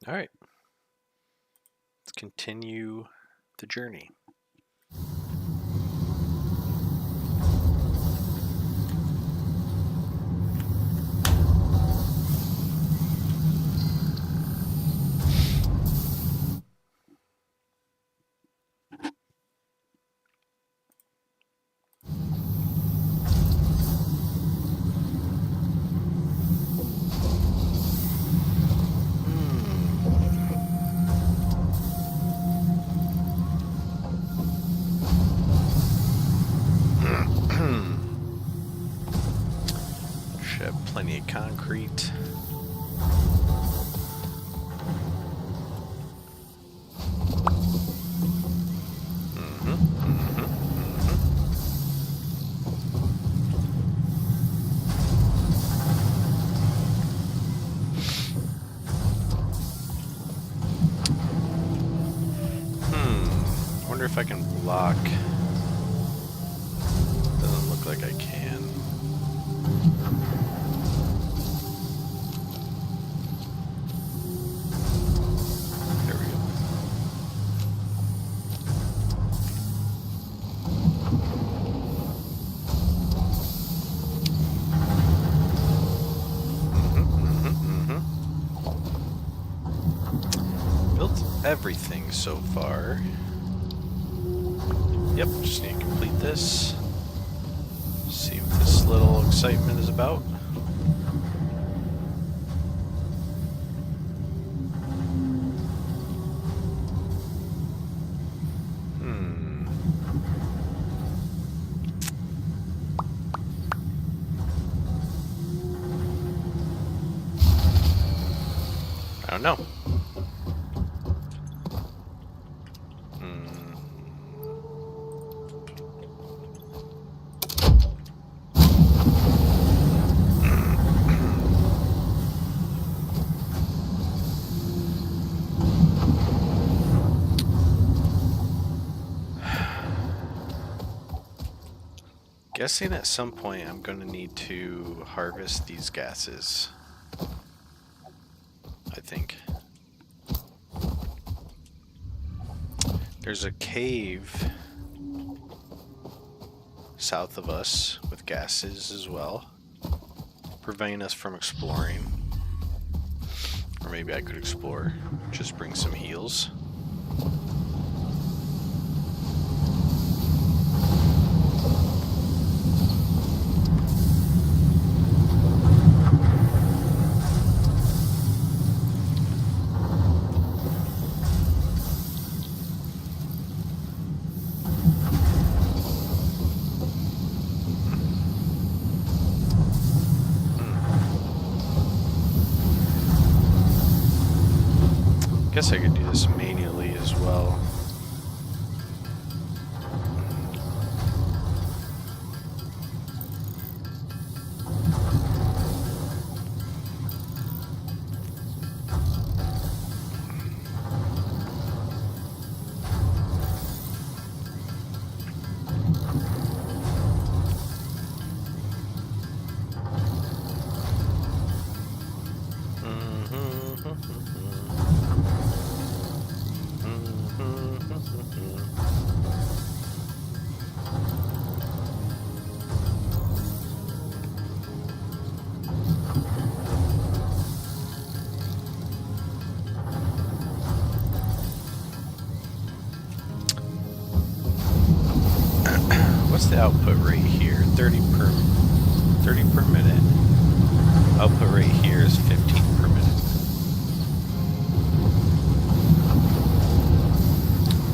All right, let's continue the journey. Should have plenty of concrete. I wonder if I can block. Doesn't look like I can. There we go. Built everything so far. Yep, just need to complete this. See what this little excitement is about. I don't know. Guessing at some point I'm going to need to harvest these gases. I think. There's a cave south of us with gases as well, preventing us from exploring. Or maybe I could explore, just bring some heals. Guess I could do this manually as well. What's the output rate here? 30 per minute. Output rate here is 15 per minute.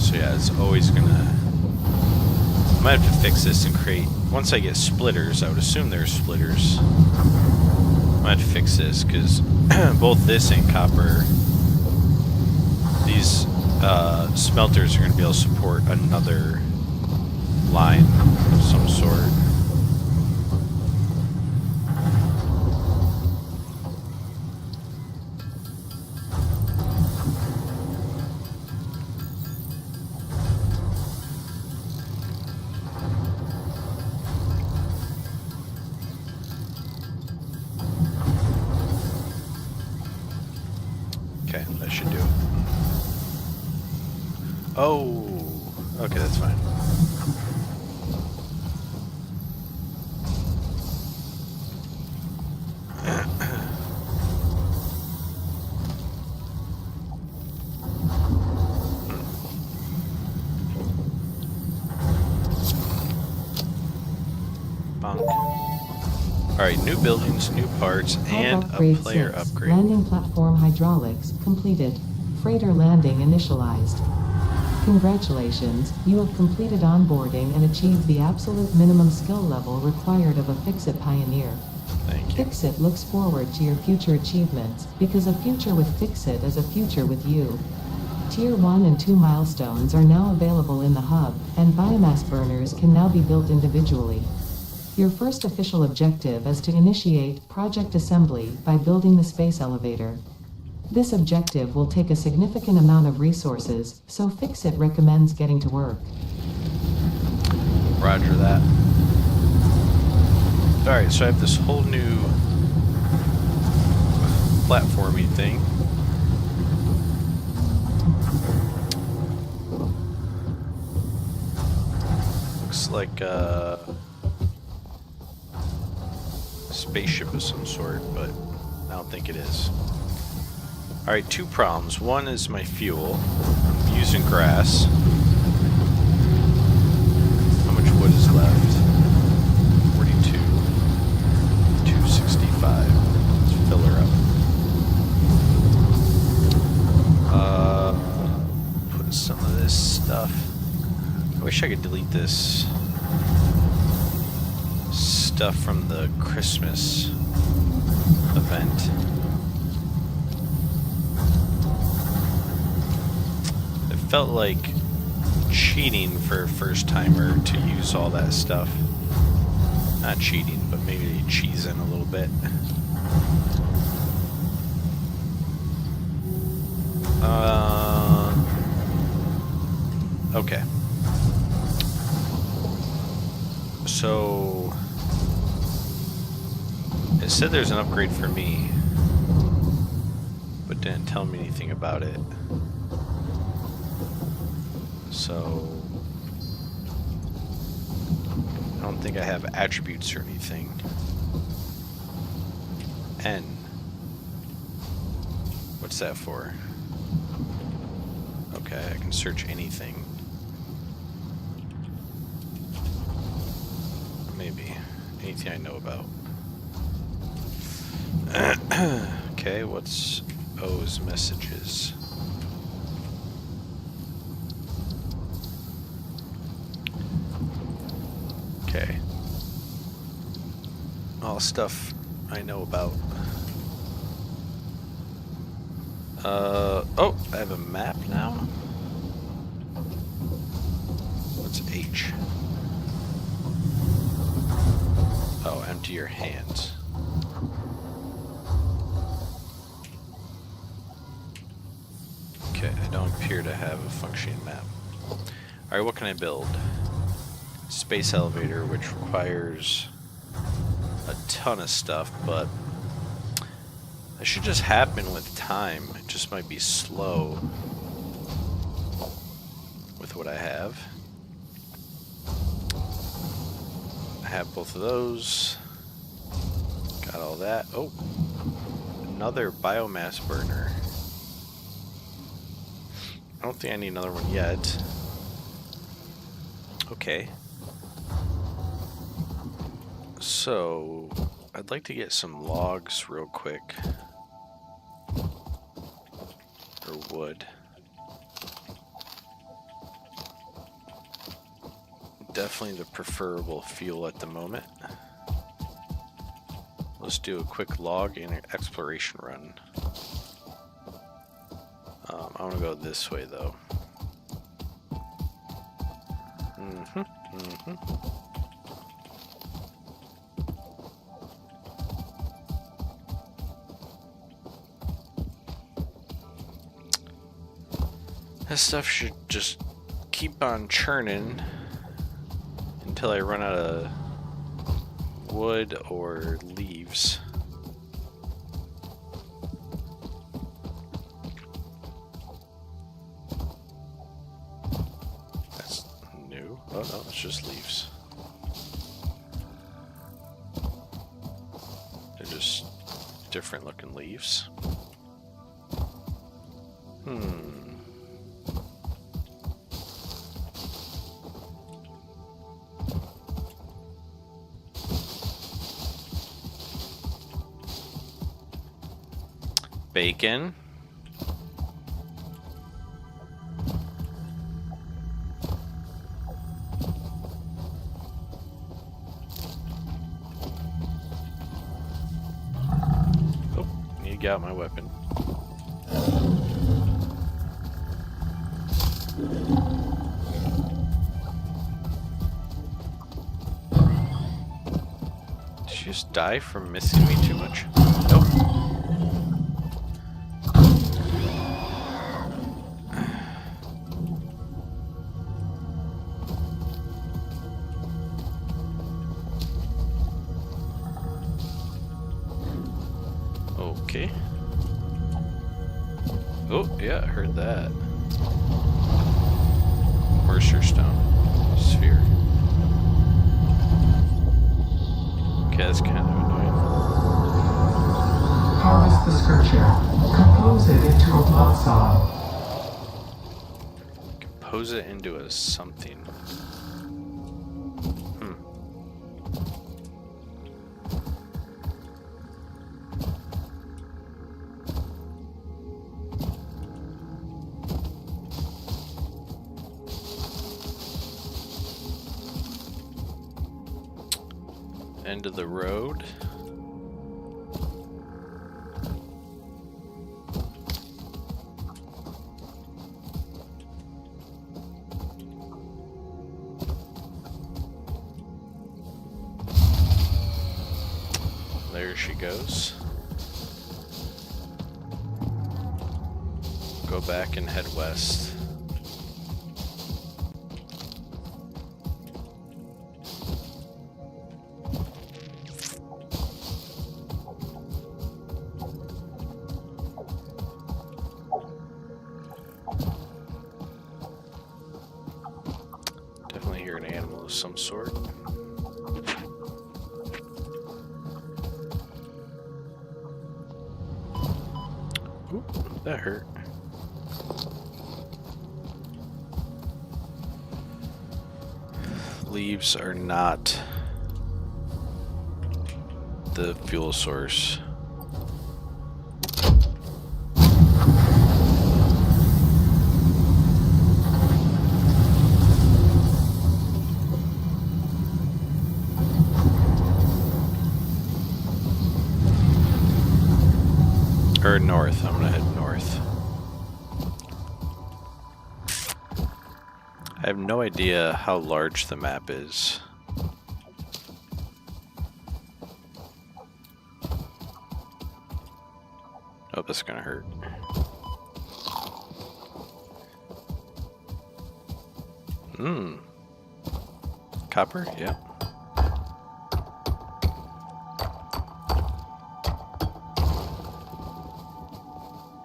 So yeah, it's always gonna... I might have to fix this and create... Once I get splitters, I would assume there's splitters. I might have to fix this, because both this and copper... These smelters are going to be able to support another line of some sort. Okay, that should Oh, okay, that's fine. Alright, new buildings, new parts, and a player upgrade. Landing platform hydraulics completed. Freighter landing initialized. Congratulations, you have completed onboarding and achieved the absolute minimum skill level required of a Fix-It pioneer. Thank you. Fix-It looks forward to your future achievements, because a future with Fix-It is a future with you. Tier 1 and 2 milestones are now available in the hub, and biomass burners can now be built individually. Your first official objective is to initiate project assembly by building the space elevator. This objective will take a significant amount of resources, so Fix-It recommends getting to work. Roger that. Alright, so I have this whole new platforming thing. Looks like a spaceship of some sort, but I don't think it is. Alright, two problems. One is my fuel. I'm using grass. How much wood is left? 42. 265. Let's fill her up. Put some of this stuff. I wish I could delete this stuff from the Christmas event. It felt like cheating for a first timer to use all that stuff. Not cheating, but maybe cheesing a little bit. Okay. So it said there's an upgrade for me, but didn't tell me anything about it. So I don't think I have attributes or anything. N. What's that for? Okay, I can search anything. Maybe. Anything I know about. Okay, what's O's messages? Okay. All stuff I know about. Oh, I have a map now? What's H? Oh, empty your hands. Okay, I don't appear to have a functioning map. Alright, what can I build? Space elevator, which requires a ton of stuff, but it should just happen with time. It just might be slow with what I have. I have both of those. Got all that. Oh, another biomass burner. I don't think I need another one yet. Okay. So, I'd like to get some logs real quick. Or wood. Definitely the preferable fuel at the moment. Let's do a quick log and an exploration run. I want to go this way though. This stuff should just keep on churning until I run out of wood or leaves. different looking leaves. Bacon. Oh, need to get out my weapon. Did she just die from missing me too much? Nope. Okay. Oh, yeah, I heard that. Mercer stone. Sphere. Okay, that's kind of annoying. Harvest the scripture. Compose it into a blood song. Compose it into a something. End of the road. There she goes. Go back and head west. Definitely hear an animal of some sort. Ooh, that hurt. Leaves are not the fuel source. Or north. I'm gonna head north. I have no idea how large the map is. Oh, that's gonna hurt. Copper? Yeah.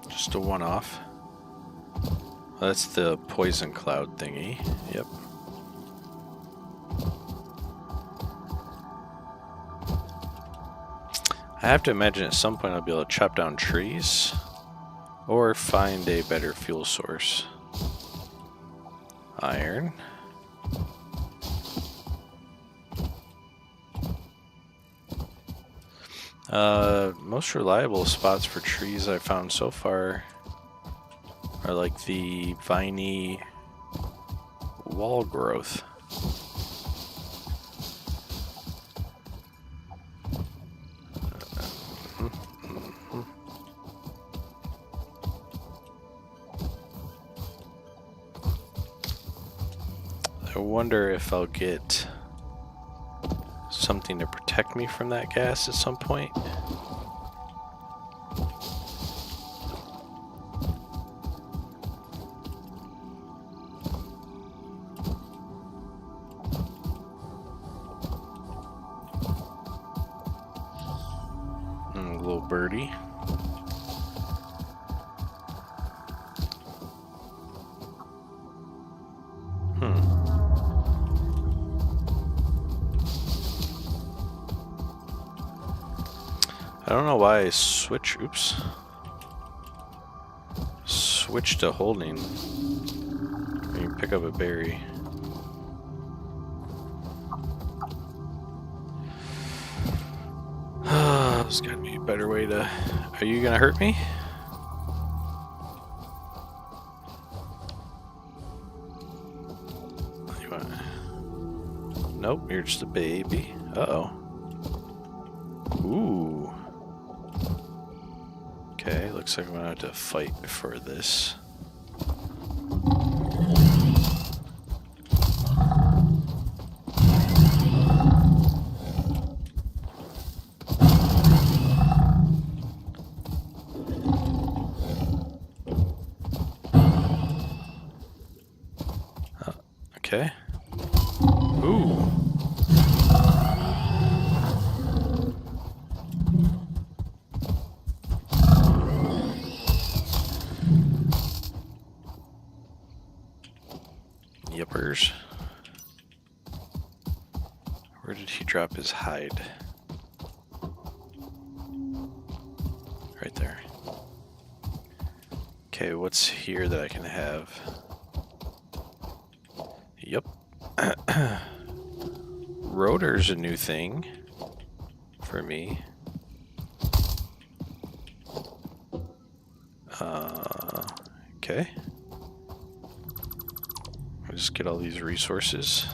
Just a one-off. That's the poison cloud thingy. Yep. I have to imagine at some point I'll be able to chop down trees or find a better fuel source. Iron. Most reliable spots for trees I've found so far are like the viney wall growth. I wonder if I'll get something to protect me from that gas at some point. Little birdie. I don't know why I switch to holding. You can pick up a berry. There's gotta be a better way to... Are you gonna hurt me? Nope, you're just a baby. Uh-oh. Ooh. Okay, looks like I'm gonna have to fight for this. Okay. Ooh. Yippers. Where did he drop his hide? Right there. Okay, what's here that I can have? Yep. Rotor's a new thing for me. Okay. I'll just get all these resources.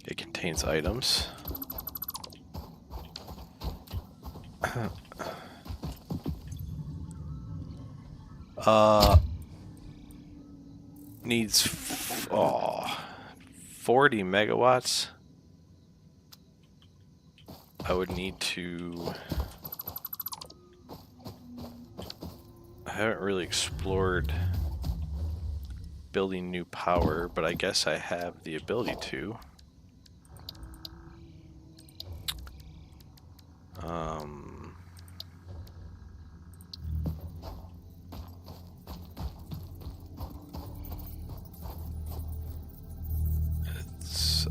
It contains items. Needs 40 megawatts. I would need to... I haven't really explored building new power, but I guess I have the ability to.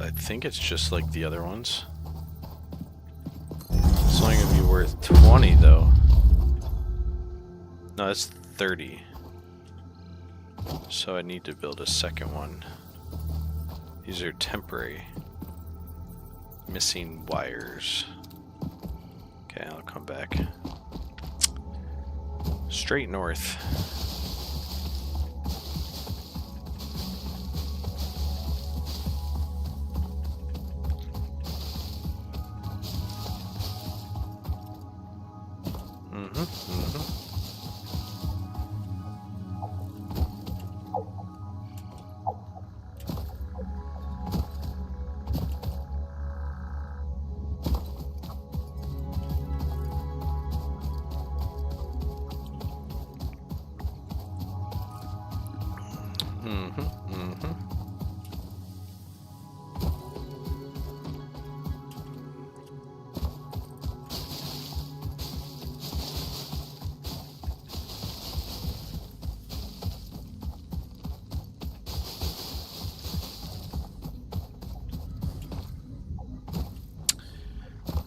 I think it's just like the other ones. It's only gonna be worth 20 though. No, it's 30. So I need to build a second one. These are temporary. Missing wires. Okay, I'll come back. Straight north.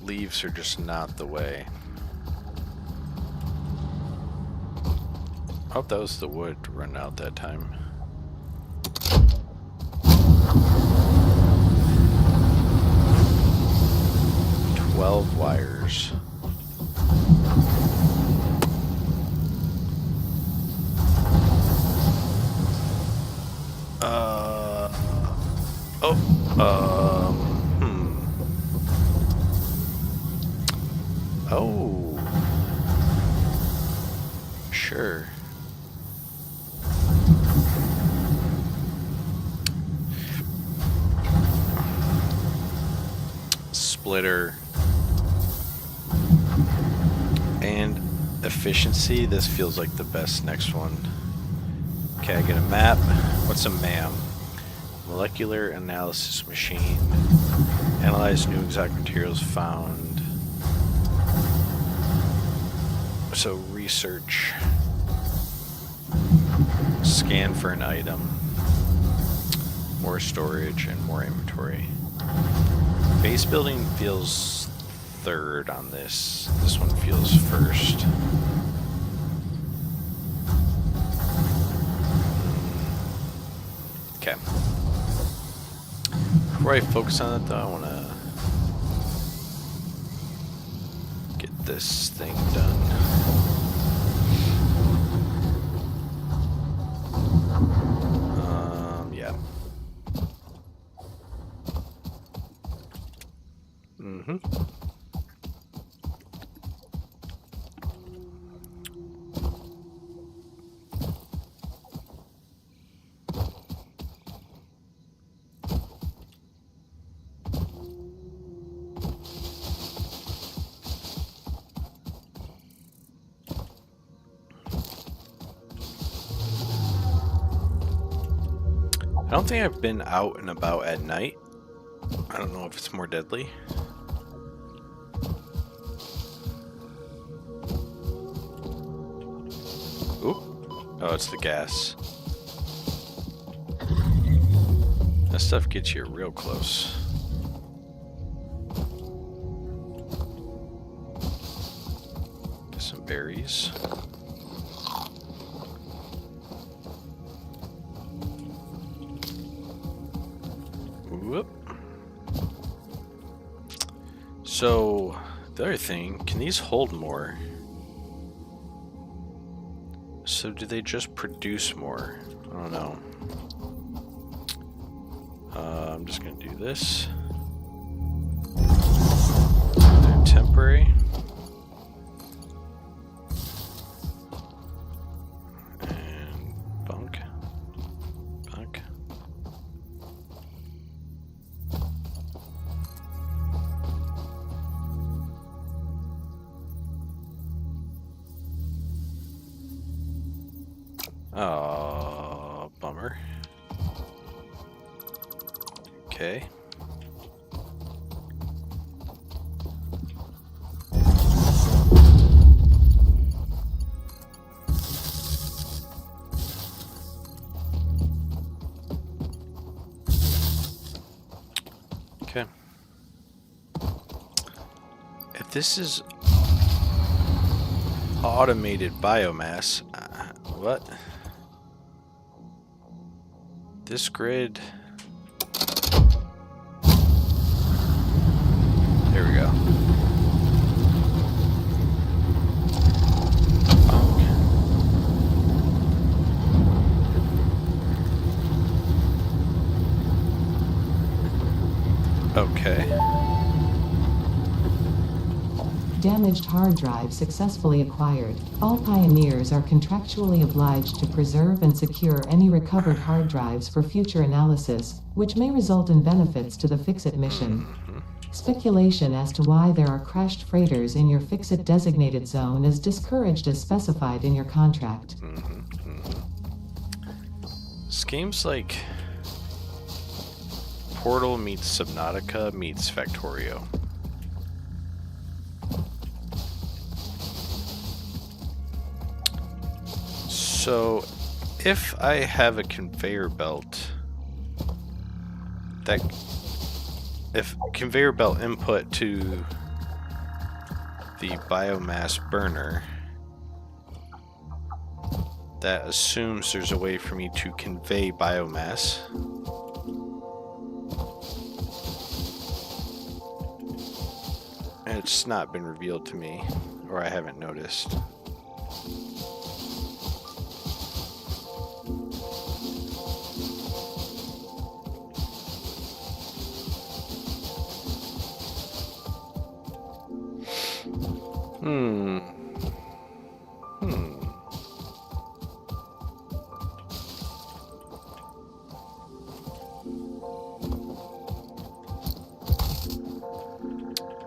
Leaves are just not the way. I hope that was the wood to run out that time. $12 wires. Oh. Sure. Splitter. And efficiency. This feels like the best next one. Okay, I get a map. What's a MAM? Molecular analysis machine. Analyze new exotic materials found. So research. Scan for an item. More storage and more inventory. Base building feels third on this. This one feels first. Okay. Before I focus on it though, I want to get this thing done. Yeah. Mm-hmm. I don't think I've been out and about at night. I don't know if it's more deadly. Ooh. Oh, it's the gas. That stuff gets you real close. Get some berries. Whoop. So, the other thing, can these hold more? So do they just produce more? I don't know. I'm just gonna do this. They're temporary. And bunk. Bunk. Oh, bummer. Okay. Okay. If this is automated biomass, what? This grid. There we go. Okay. Damaged hard drive successfully acquired. All pioneers are contractually obliged to preserve and secure any recovered hard drives for future analysis, which may result in benefits to the Fix-It mission. Speculation as to why there are crashed freighters in your Fix-It designated zone is discouraged as specified in your contract. Schemes like Portal meets Subnautica meets Factorio. So, if I have a conveyor belt that, if conveyor belt input to the biomass burner, that assumes there's a way for me to convey biomass. And it's not been revealed to me, or I haven't noticed.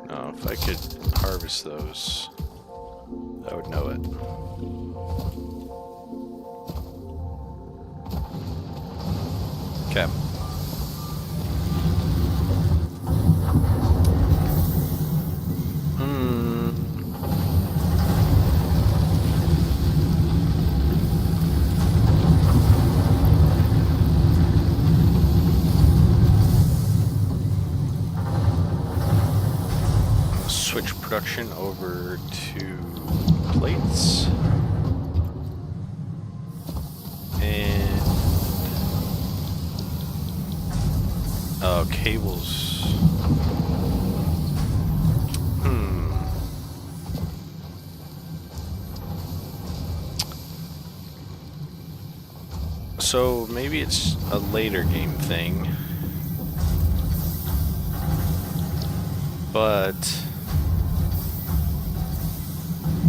Oh, if I could harvest those, I would know it. Okay. switch production over to plates. And cables. So maybe it's a later game thing. But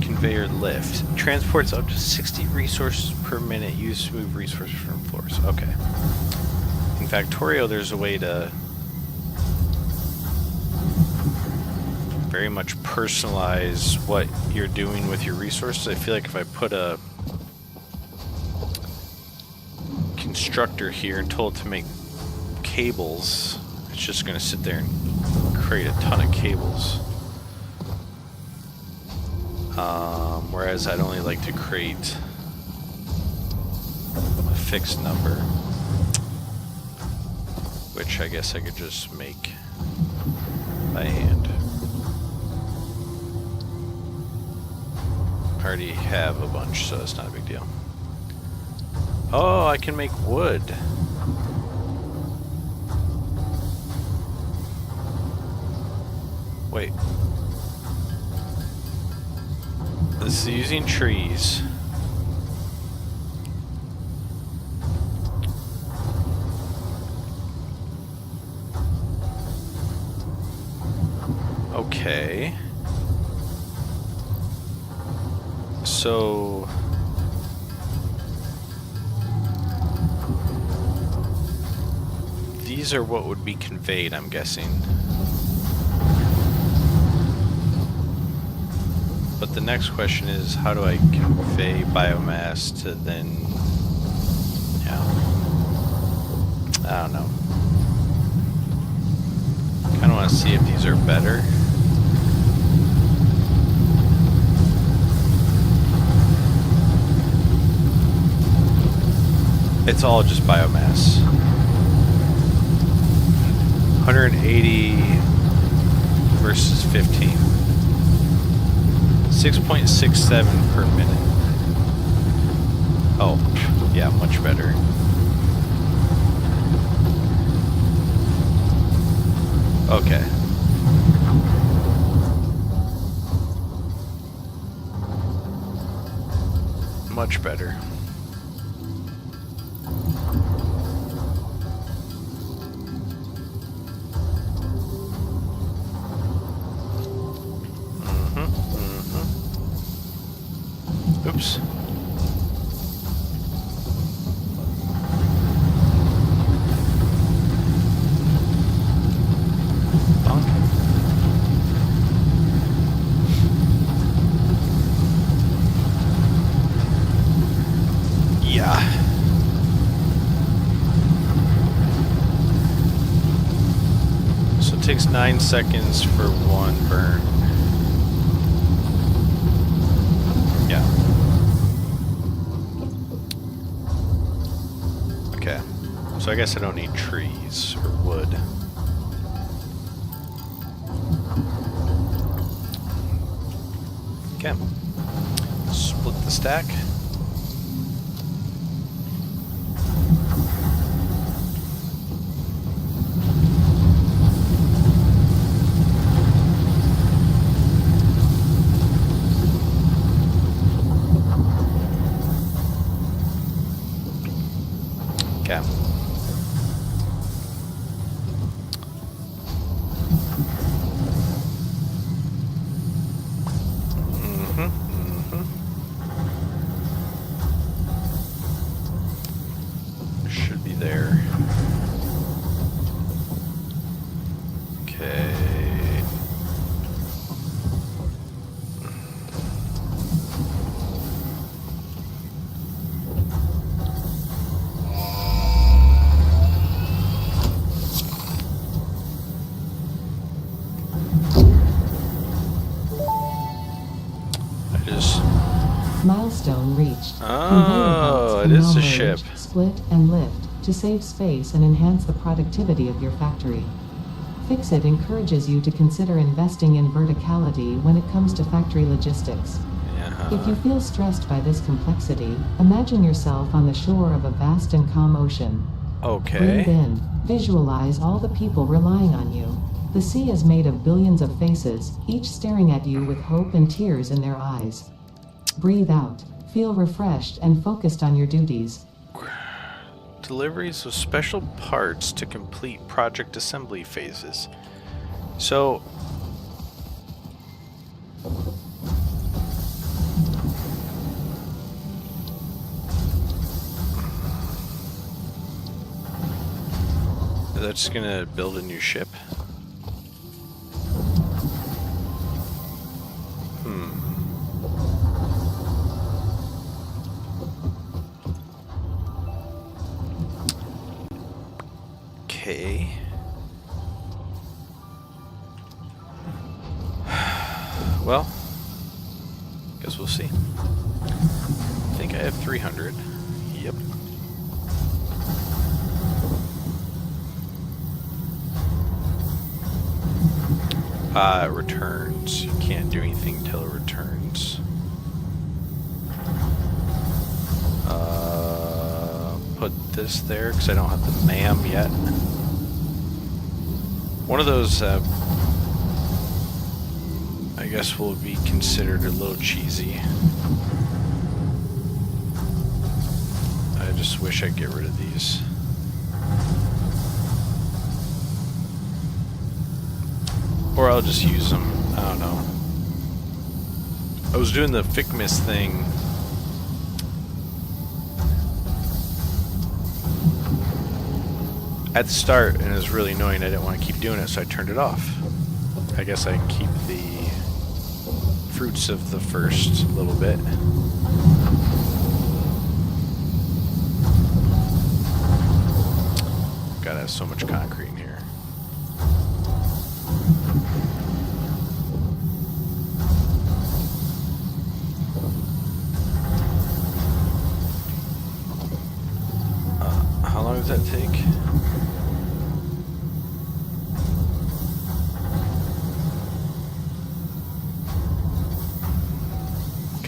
conveyor lift transports up to 60 resources per minute used to move resources from floors. Okay. In Factorio, there's a way to very much personalize what you're doing with your resources. I feel like if I put a constructor here and told it to make cables, it's just going to sit there and create a ton of cables. Whereas I'd only like to create a fixed number, which I guess I could just make by hand. I already have a bunch, so it's not a big deal. Oh, I can make wood. Wait. This is using trees. Okay. So these are what would be conveyed, I'm guessing. But the next question is, how do I convey biomass to then, yeah, I don't know. Kind of want to see if these are better. It's all just biomass. 180 versus 15. 6.67 per minute. Oh, yeah, much better. Okay. Much better. Oops. Bonk. Yeah. So it takes 9 seconds for one burn. Yeah. Okay. So I guess I don't need trees or wood. Okay. Split the stack. Okay. Should be there. Okay. Milestone reached. Oh, it Conveyor belts can is now a ship. merge, split, and lift to save space and enhance the productivity of your factory. Fixit encourages you to consider investing in verticality when it comes to factory logistics. If you feel stressed by this complexity, imagine yourself on the shore of a vast and calm ocean. Breathe Okay. in. Visualize all the people relying on you. The sea is made of billions of faces, each staring at you with hope and tears in their eyes. Breathe out. Feel refreshed and focused on your duties. Deliveries of special parts to complete project assembly phases. So, that's gonna build a new ship. Okay. Well, guess we'll see. I think I have 300. Yep. It returns. You can't do anything till it returns. Put this there because I don't have the MAM yet. One of those, I guess, will be considered a little cheesy. I just wish I'd get rid of these. Or I'll just use them. I don't know. I was doing the Ficmus thing. At the start, and it was really annoying. I didn't want to keep doing it, so I turned it off. I guess I keep the fruits of the first little bit. Gotta have so much concrete in here. How long does that take?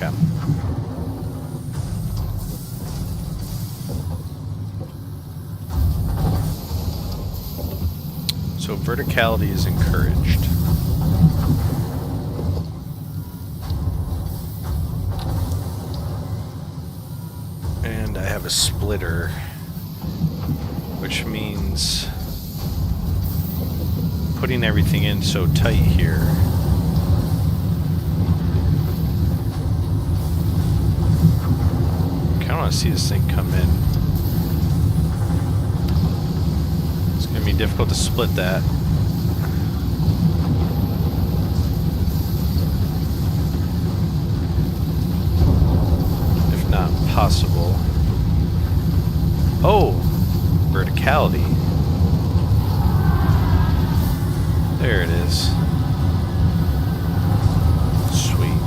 Okay. So verticality is encouraged. And I have a splitter, which means putting everything in so tight here. I want to see this thing come in. It's going to be difficult to split that. If not possible. Oh! Verticality. There it is. Sweet.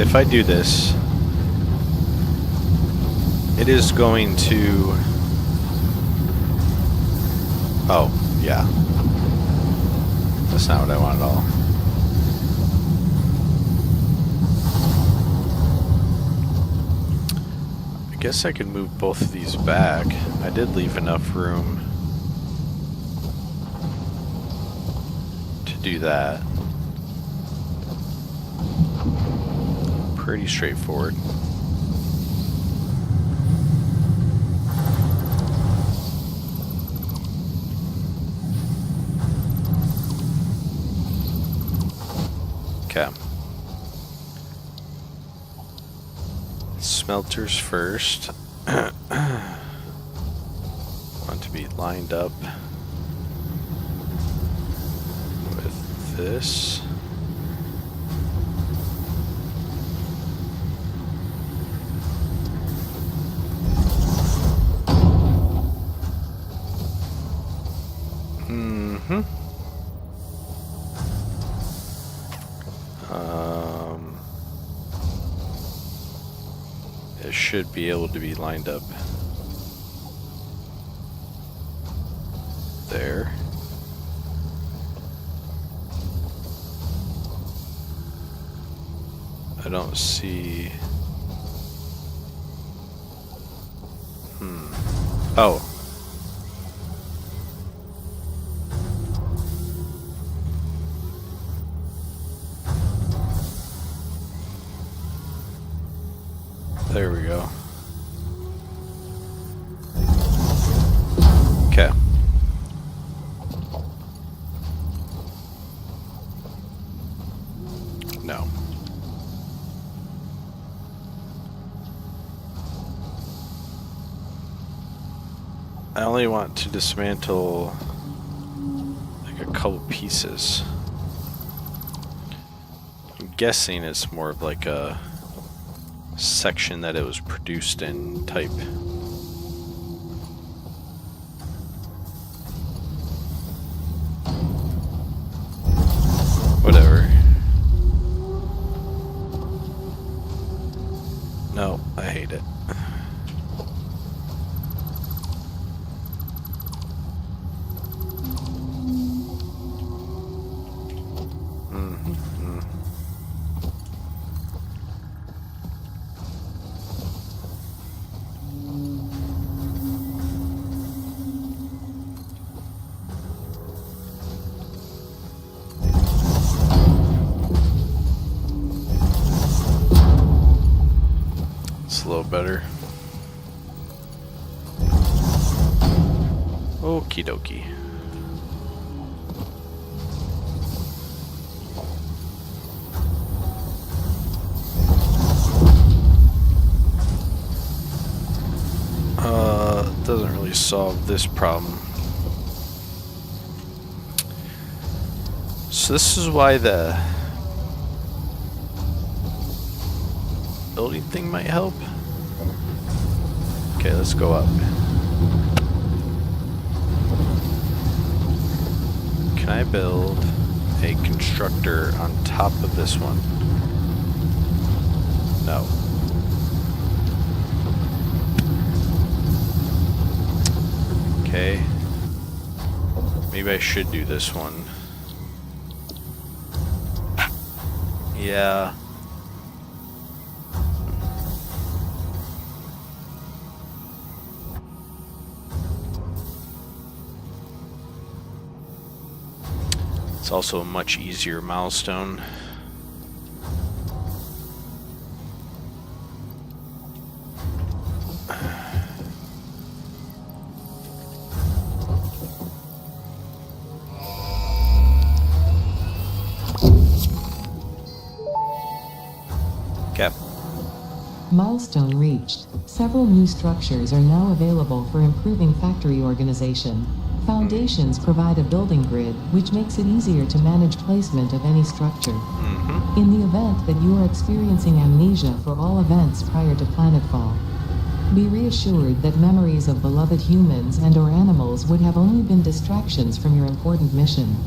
If I do this, it is going to... Oh, yeah. That's not what I want at all. I guess I could move both of these back. I did leave enough room to do that. Pretty straightforward. Okay. Smelters first. Want to be lined up with this. It should be able to be lined up there. I don't see... Oh. There we go. Okay. No. I only want to dismantle like a couple pieces. I'm guessing it's more of like a section that it was produced in type. Whatever. No, I hate it. It's a little better. Okie dokie. Doesn't really solve this problem. So this is why the building thing might help. Okay, let's go up. Can I build a constructor on top of this one? No. Okay. Maybe I should do this one. Yeah. It's also a much easier milestone. Okay. Milestone reached. Several new structures are now available for improving factory organization. Foundations provide a building grid, which makes it easier to manage placement of any structure. In the event that you are experiencing amnesia for all events prior to planetfall, be reassured that memories of beloved humans and/or animals would have only been distractions from your important mission.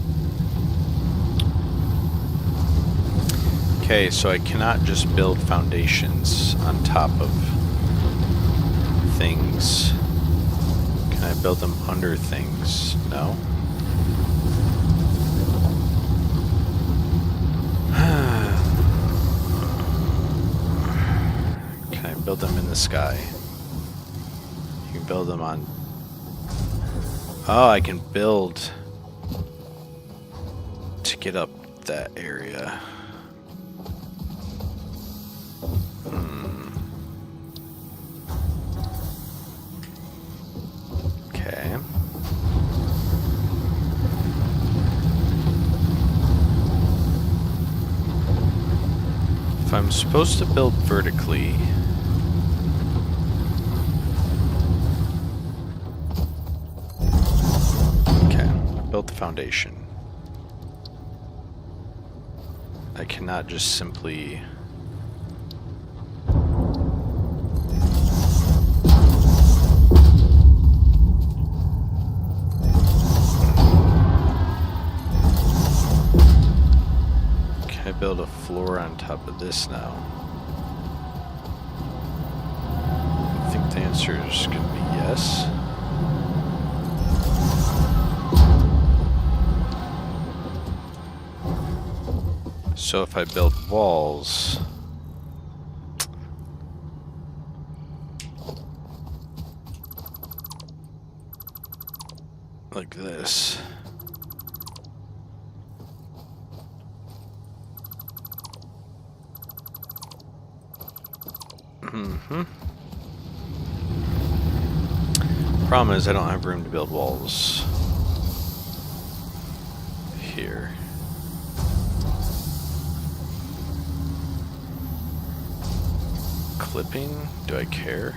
Okay, so I cannot just build foundations on top of things. Can I build them under things? No. Can I build them in the sky? You can build them on... Oh, I can build to get up that area. Okay. If I'm supposed to build vertically, okay, build the foundation. I cannot just simply... Build a floor on top of this now. answer is going to be yes. So if I build walls, like this, problem is I don't have room to build walls here. Clipping? Do I care?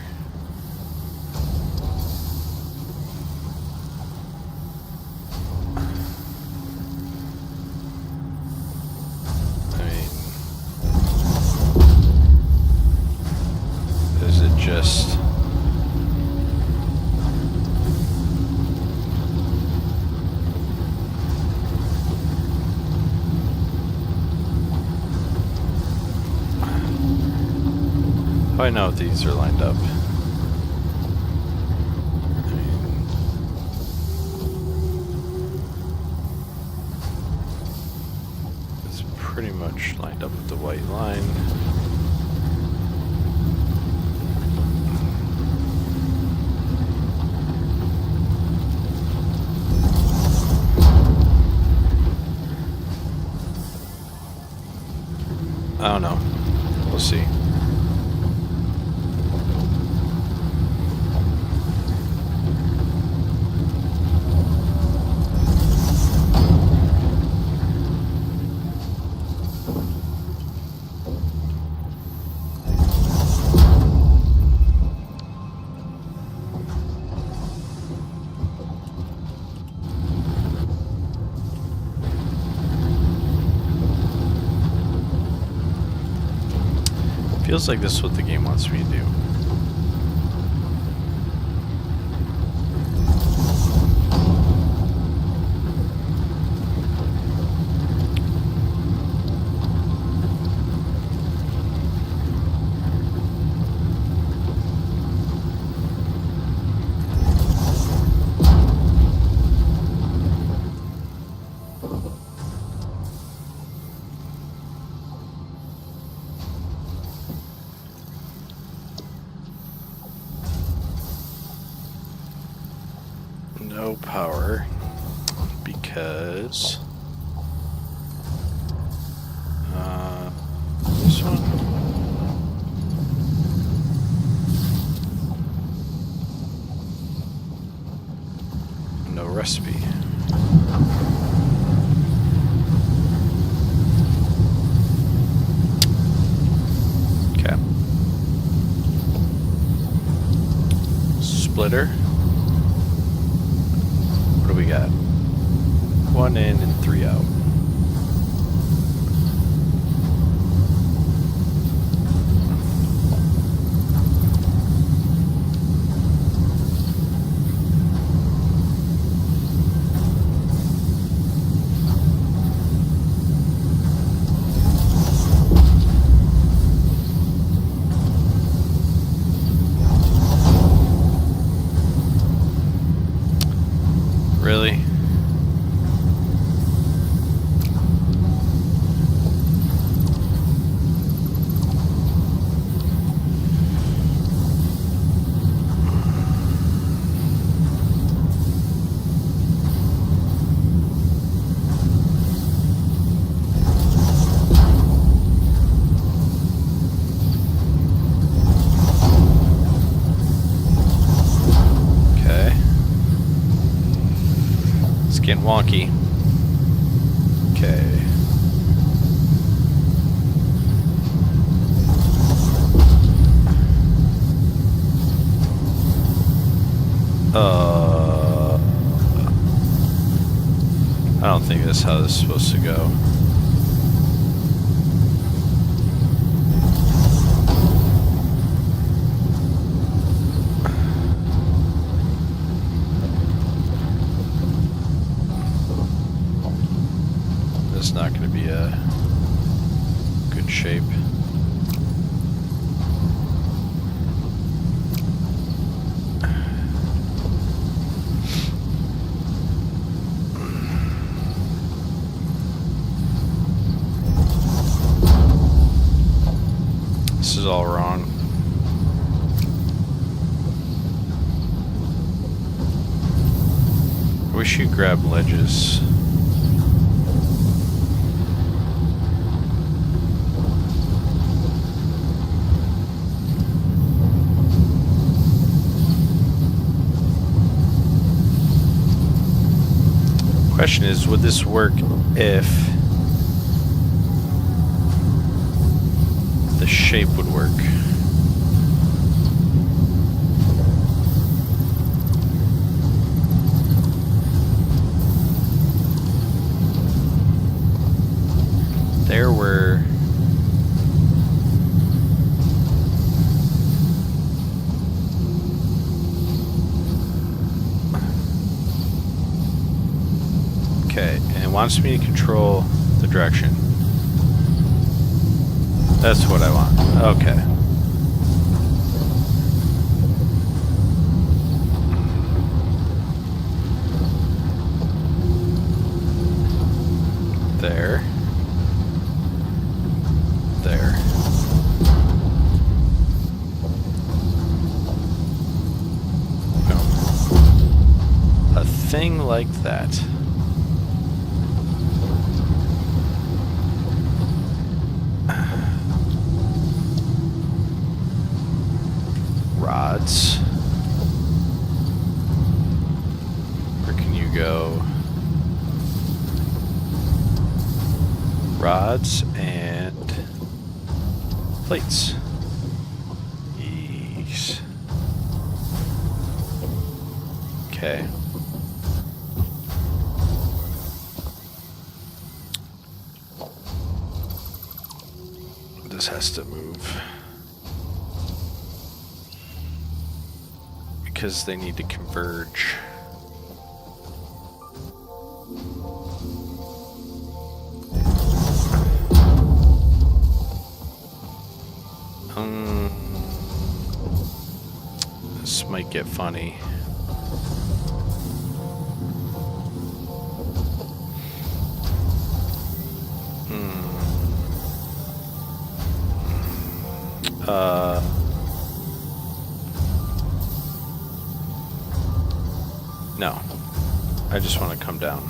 I mean, is it just... How do I know if these are lined up? It's pretty much lined up with the white line. I don't know. We'll see. Feels like this is what the game wants me to do. No power because this one. No recipe. Okay. Splitter. What do we got? 1 in and 3 out. Really? Getting wonky. Okay. I don't think that's how this is supposed to go. It's not going to be a good shape. is all wrong. I wish you grab ledges. Question is, would this work if the shape would work? There were okay, and it wants me to control the direction. That's what I want. Okay. There. There. No. A thing like that. Rods. Where can you go? Rods and plates. Yes. Okay. This has to move. Because they need to converge. This might get funny. No. I just want to come down.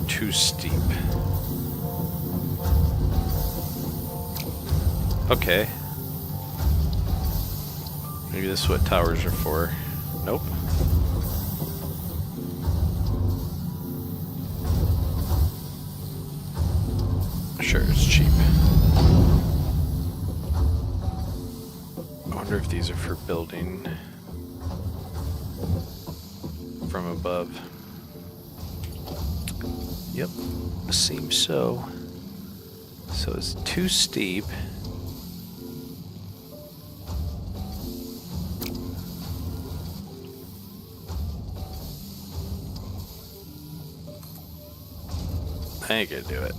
Too steep. Okay. Maybe this is what towers are for. Nope. Sure, it's cheap. I wonder if these are for building from above. Yep, seems so. So it's too steep. I ain't gonna do it.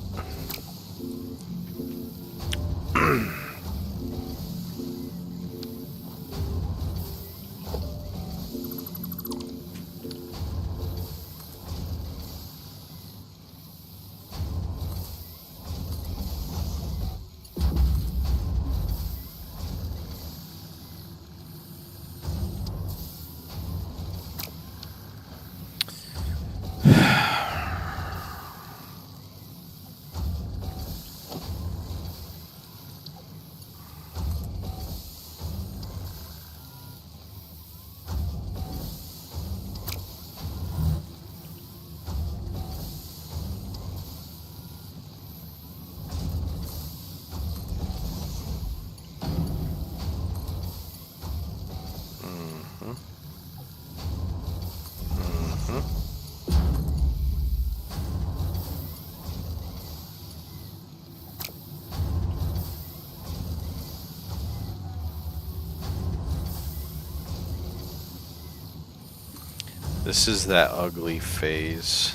This is that ugly phase.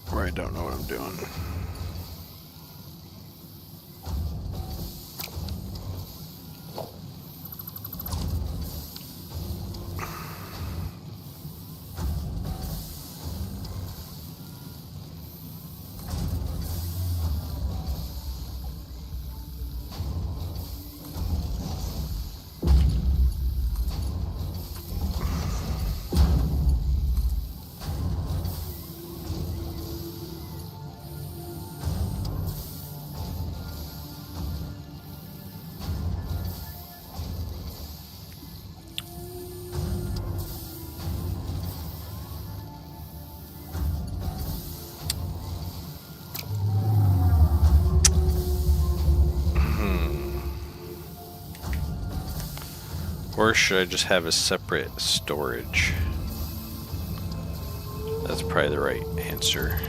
Where I don't know what I'm doing. Or should I just have a separate storage? That's probably the right answer.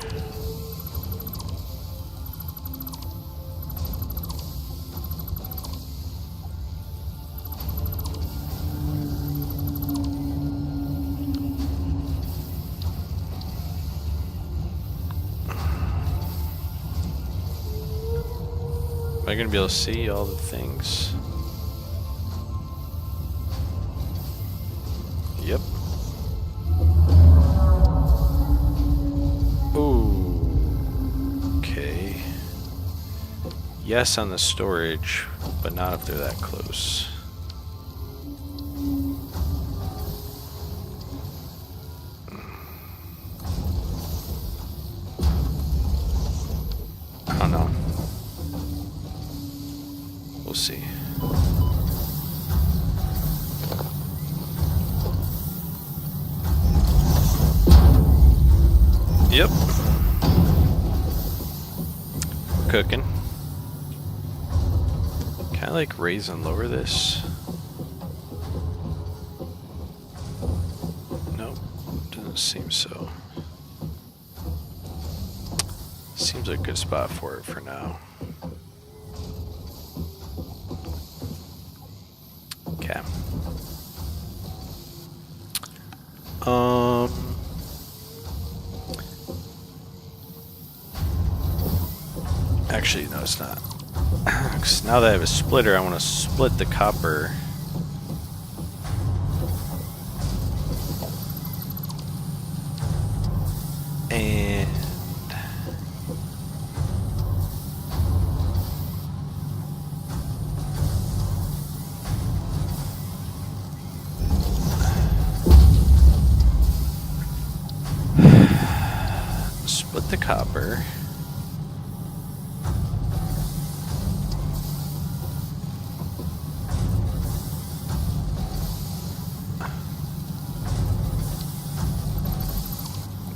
Am I going to be able to see all the things? Yep. Ooh. Okay. Yes on the storage, but not if they're that close. I don't know. We'll see. Yep. Cooking. Can I like raise and lower this? Nope. Doesn't seem so. Seems like a good spot for it for now. Okay. Actually, no, it's not. Because now that I have a splitter, I want to split the copper. And split the copper.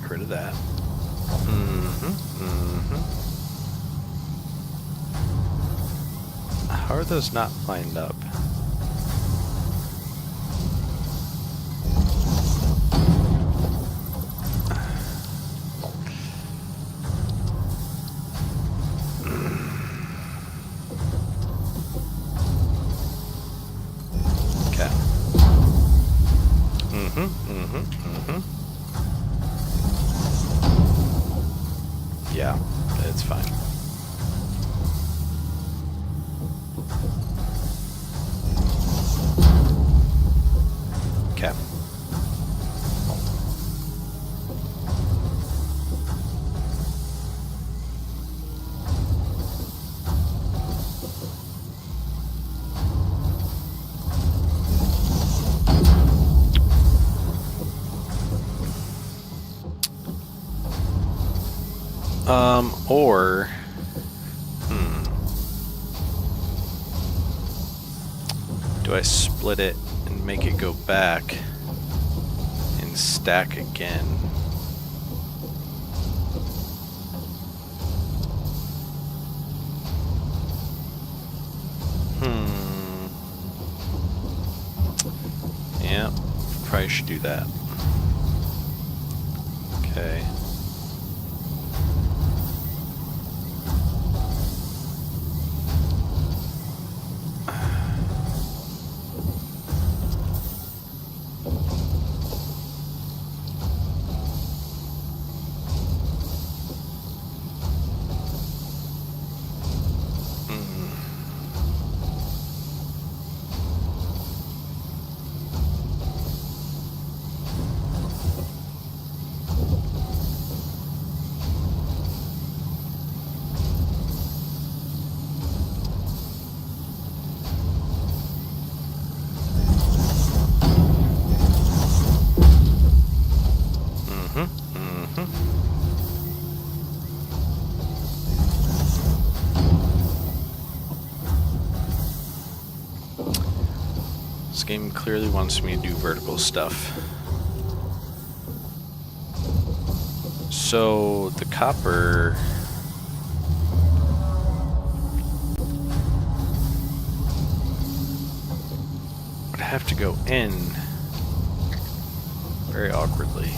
Get rid of that. How are those not lined up? Okay. Yeah, it's fine. Okay. Or do I split it and make it go back and stack again? Yeah, probably should do that. Okay. This game clearly wants me to do vertical stuff. So the copper would have to go in very awkwardly.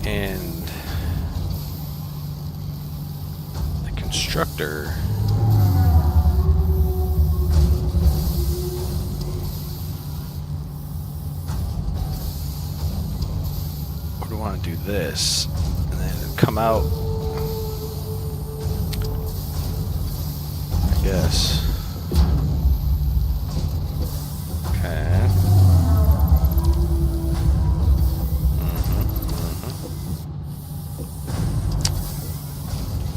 And the constructor would want to do this and then come out, I guess. Okay.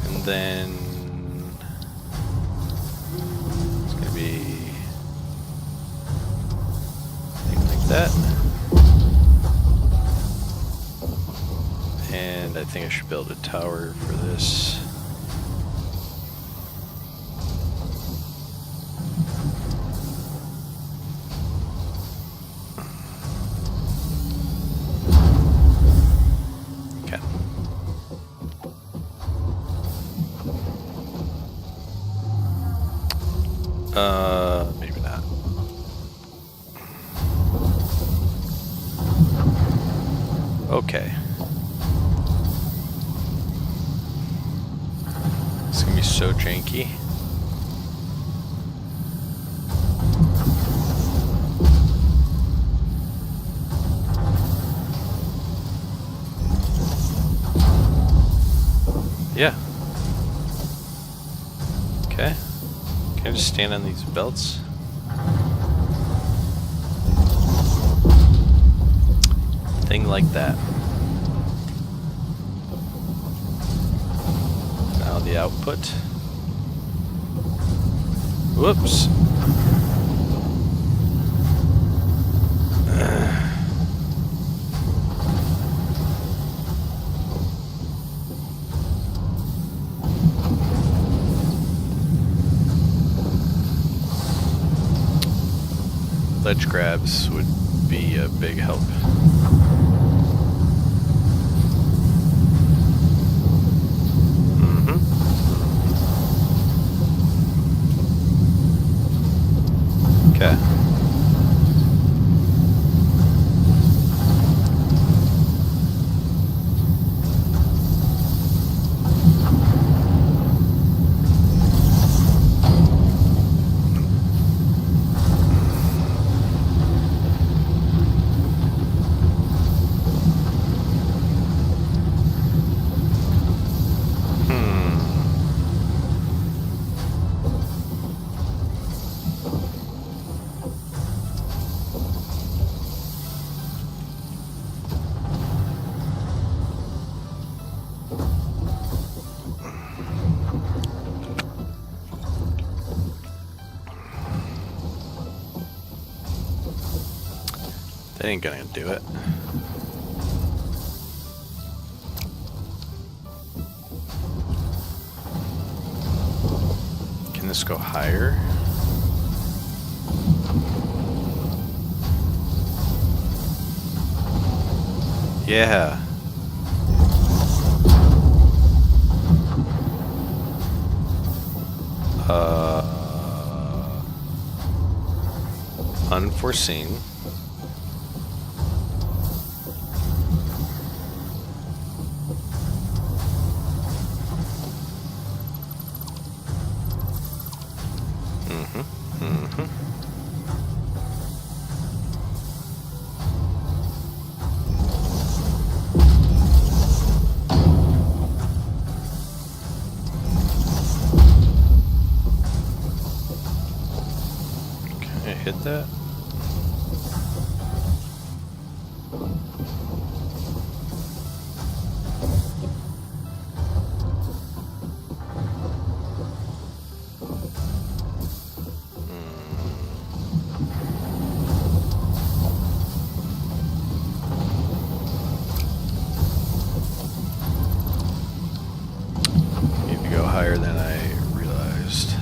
And then it's gonna be something like that. And I think I should build a tower for this. Okay. Maybe not. Okay. It's gonna be so janky. Yeah. Okay. Can I just stand on these belts? Thing like that. Now the output. Whoops. Ledge grabs would be a big help. Okay. That ain't gonna do it. Can this go higher? Yeah. Unforeseen. Can I hit that? Need to go higher than I realized.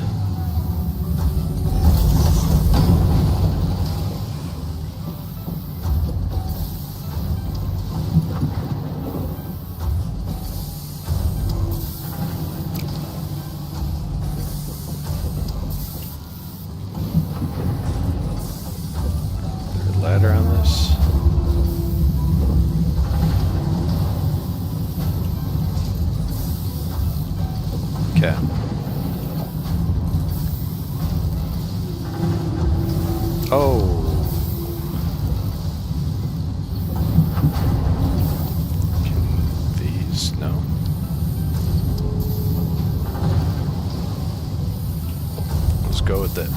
ladder on this? Okay. Oh. Can these? No. Let's go with it.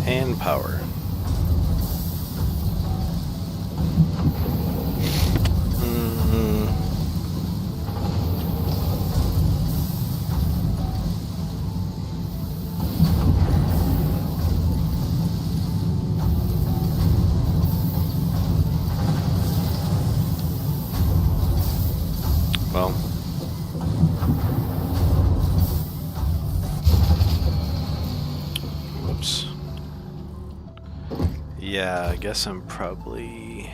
And power. Well, whoops. Yeah, I guess I'm probably...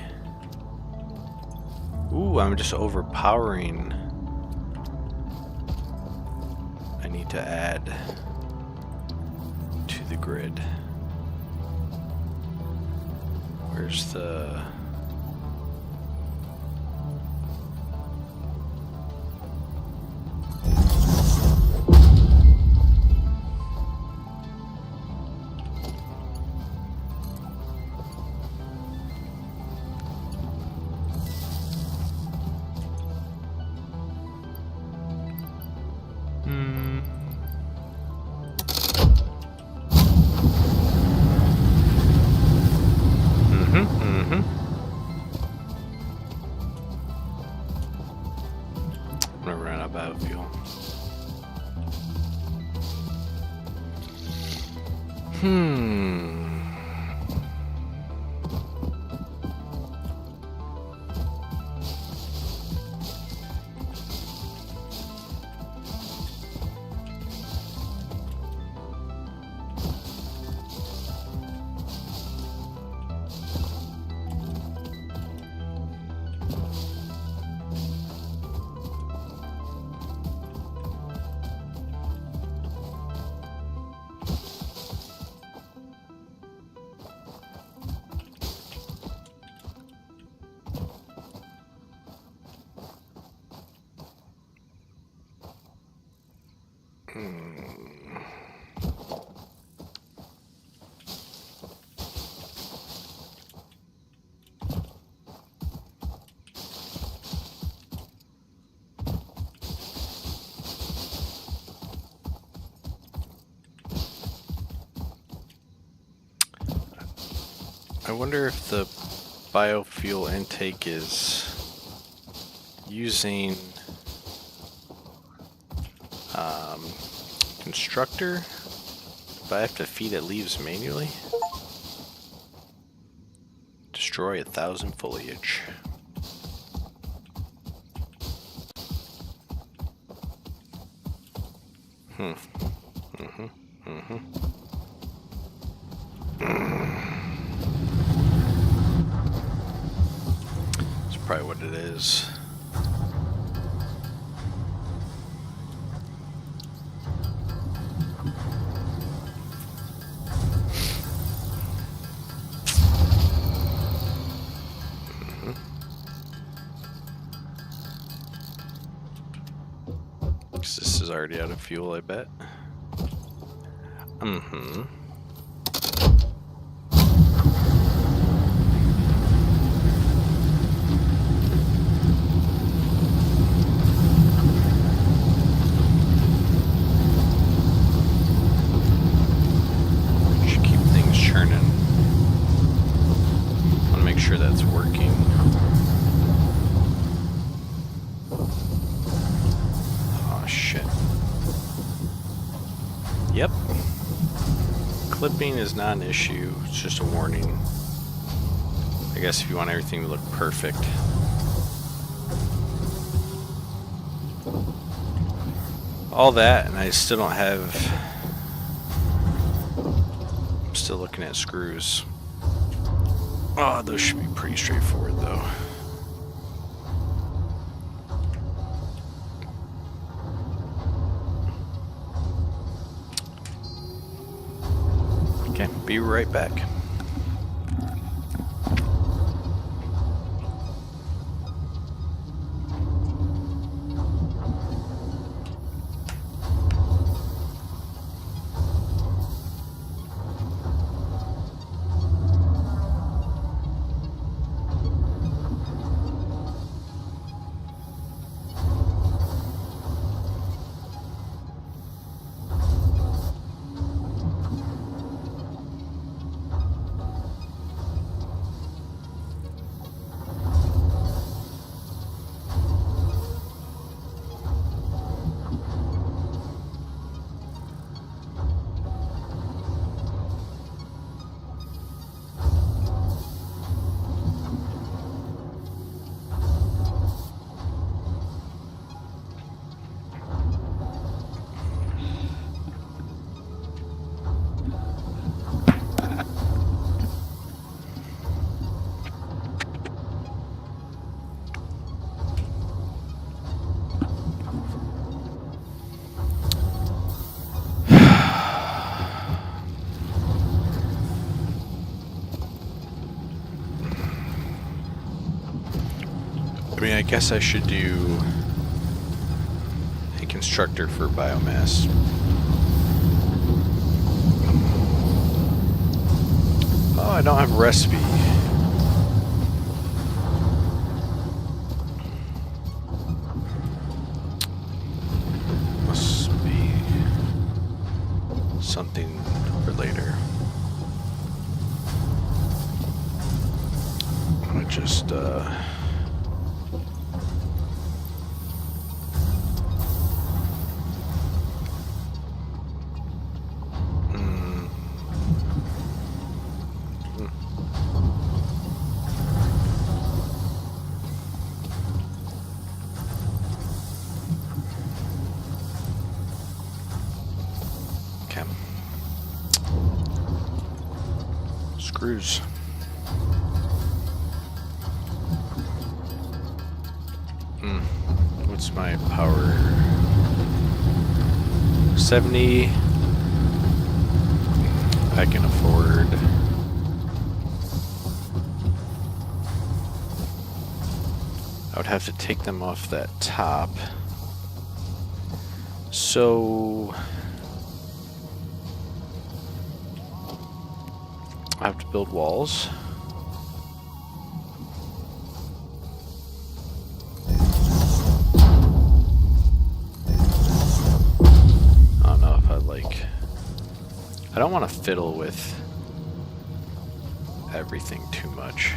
Ooh, I'm just overpowering. I need to add to the grid. Where's the... I'm gonna run out of biofuel. I wonder if the biofuel intake is using constructor, but I have to feed it leaves manually. Destroy 1,000 foliage. That's probably what it is. This is already out of fuel, I bet. Should keep things churning. Want to make sure that's working. Shit. Yep. Clipping is not an issue, it's just a warning. I guess if you want everything to look perfect. All that, and I still don't have... I'm still looking at screws. Oh, those should be pretty straightforward, though. Okay, be right back. I mean, I guess I should do a constructor for biomass. Oh, I don't have a recipe. Must be something for later. I'm gonna just, okay. Screws. What's my power? 70. I can afford. I would have to take them off that top. So I have to build walls. I don't know if I like. I don't want to fiddle with everything too much.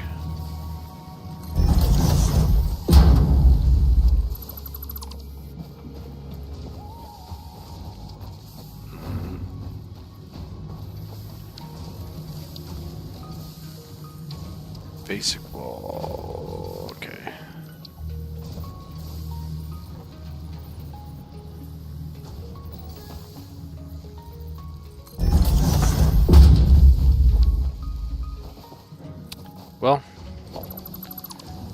Basic wall, okay. Well,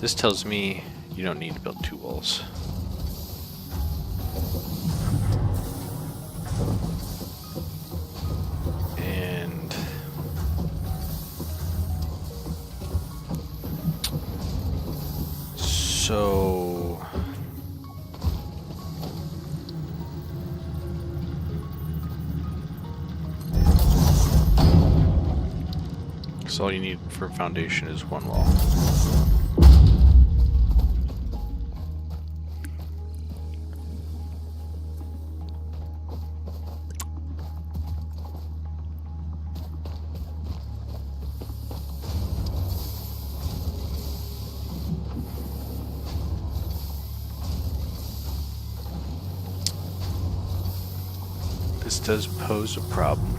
this tells me you don't need to build 2 walls. And so all you need for a foundation is 1 wall. This does pose a problem.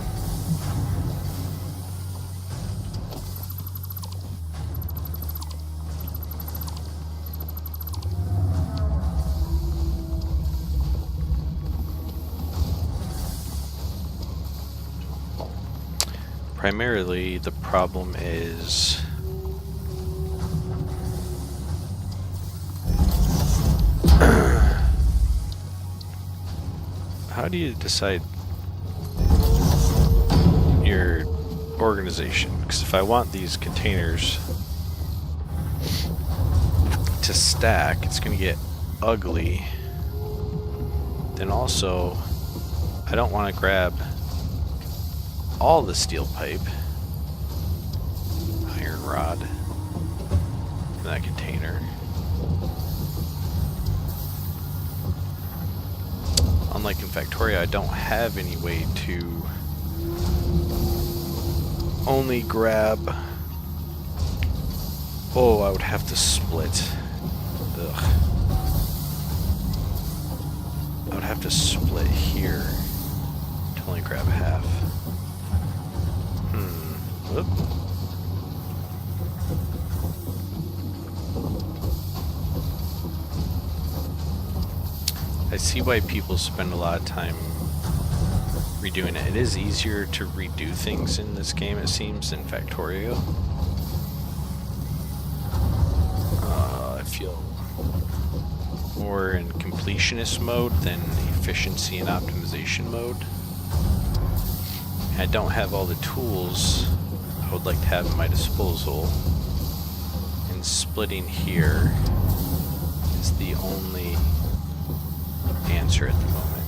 Primarily, the problem is how do you decide your organization? Because if I want these containers to stack, it's going to get ugly. Then also, I don't want to grab all the steel pipe, iron rod, in that container. Unlike in Factoria, I don't have any way to only grab... Oh, I would have to split. Ugh. I would have to split here to only grab half. Whoop. I see why people spend a lot of time redoing it. It is easier to redo things in this game, it seems, than Factorio. I feel more in completionist mode than efficiency and optimization mode. I don't have all the tools I would like to have at my disposal, and splitting here is the only answer at the moment.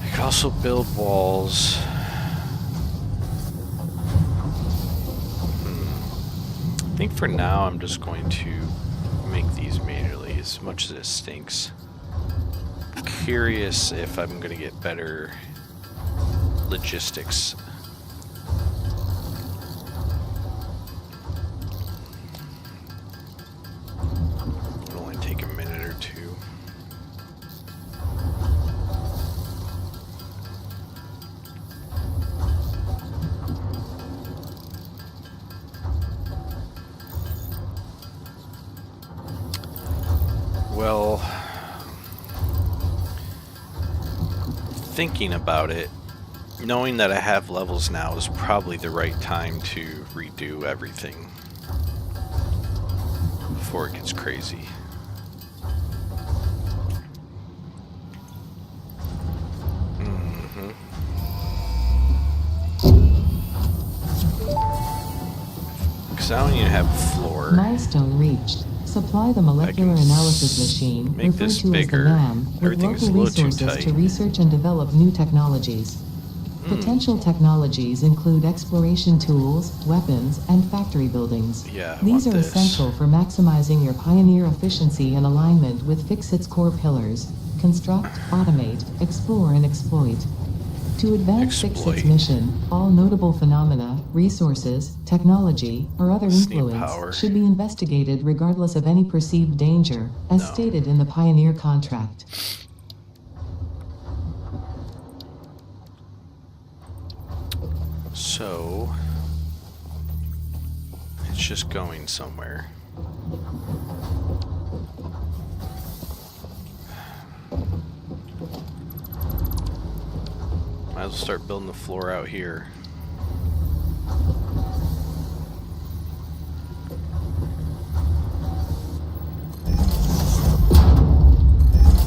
I could also build walls. I think for now I'm just going to make these manually, as much as it stinks. I'm curious if I'm going to get better logistics. It'll only take a minute or two. Well, thinking about it, knowing that I have levels now is probably the right time to redo everything before it gets crazy. Because I don't even have a floor. Milestone reached. Supply the molecular analysis machine, make referred this to as the bigger. MAM, with Everything's local a little too resources tight. to research and develop new technologies. Potential technologies include exploration tools, weapons, and factory buildings. Yeah, I These want are this. essential for maximizing your Pioneer efficiency and alignment with Fixit's core pillars: construct, automate, explore, and exploit. To advance Exploit. Fixit's mission, all notable phenomena, resources, technology, or other Steam influence power. should be investigated regardless of any perceived danger, as No. stated in the Pioneer contract. So, it's just going somewhere. Might as well start building the floor out here.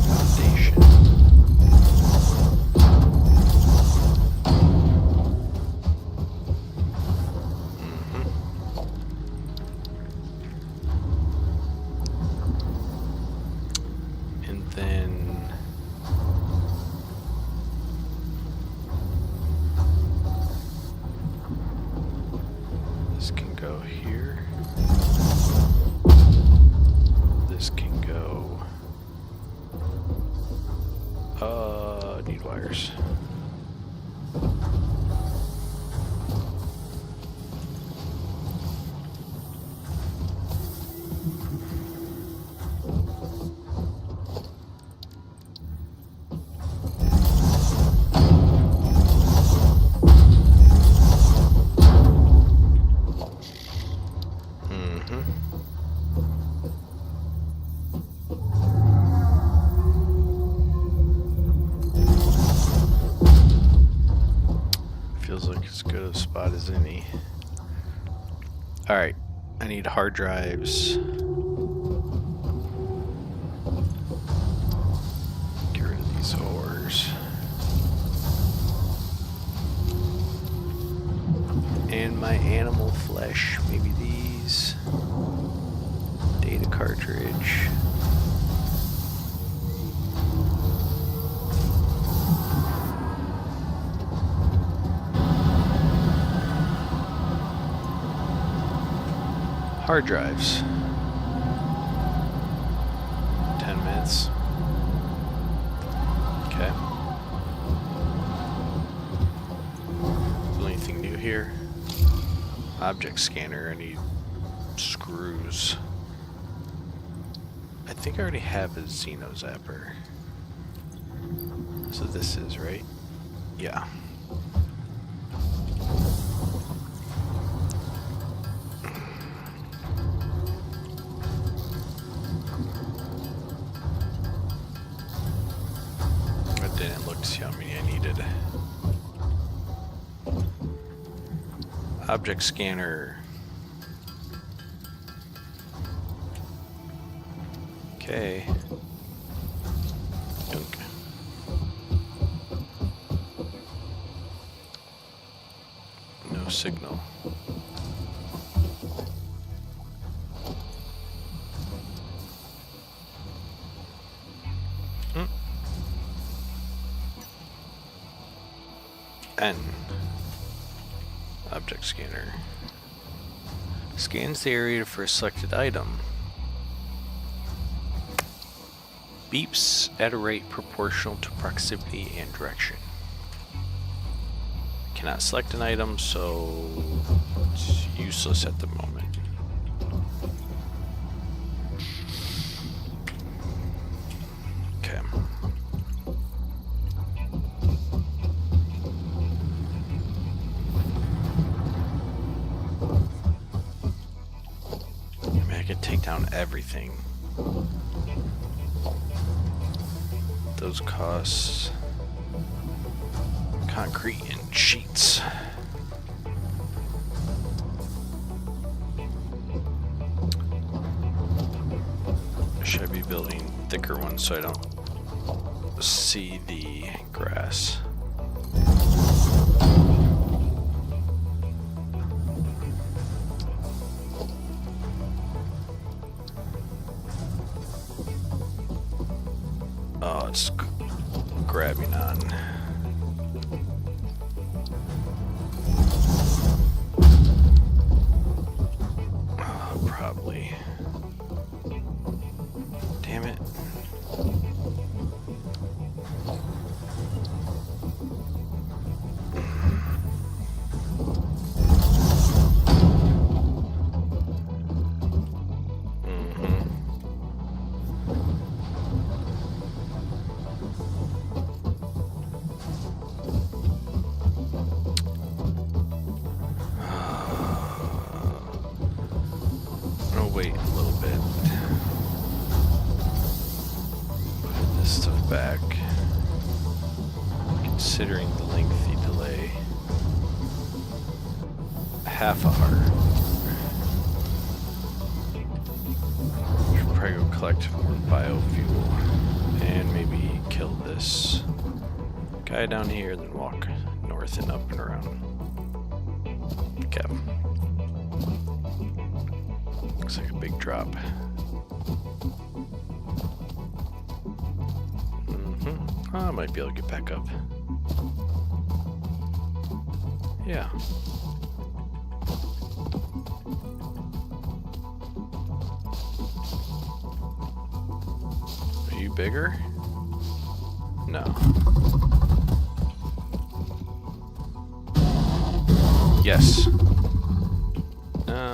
Foundation. And then this can go here. This can go. Need wires. Feels like as good a spot as any. Alright, I need hard drives. Get rid of these ores. And my animal flesh, maybe these. Data cartridge. Hard drives. 10 minutes. Okay. Is there anything new here? Object scanner. I need screws. I think I already have a Xeno Zapper. So this is, right? Yeah. I didn't look to see how many I needed. Object scanner. Okay. Dunk. No signal. N. Object scanner. Scans the area for a selected item. Beeps at a rate proportional to proximity and direction. Cannot select an item, so it's useless at the moment. Okay. I mean, I could take down everything. Those cost concrete and sheets. Should I be building thicker ones so I don't see the grass? Oh, it's grabbing on. Oh, probably. Damn it. Wait a little bit. Put this stuff back. Considering the lengthy delay. Half a heart. Should probably go collect more biofuel. And maybe kill this guy down here and then walk north and up and around. Okay. Looks like a big drop. Oh, I might be able to get back up. Yeah. Are you bigger? No. Yes. No.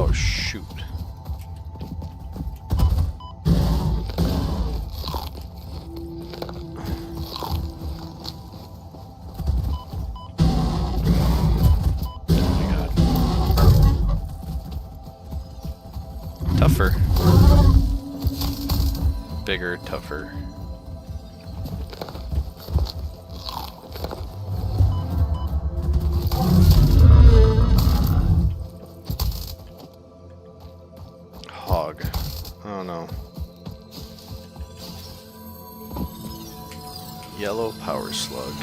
Oh, shoot. Tougher. Bigger, tougher. Hog. Oh no. Yellow power slug.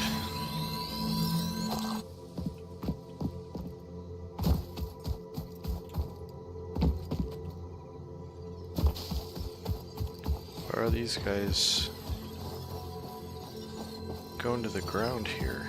Where are these guys going to the ground here?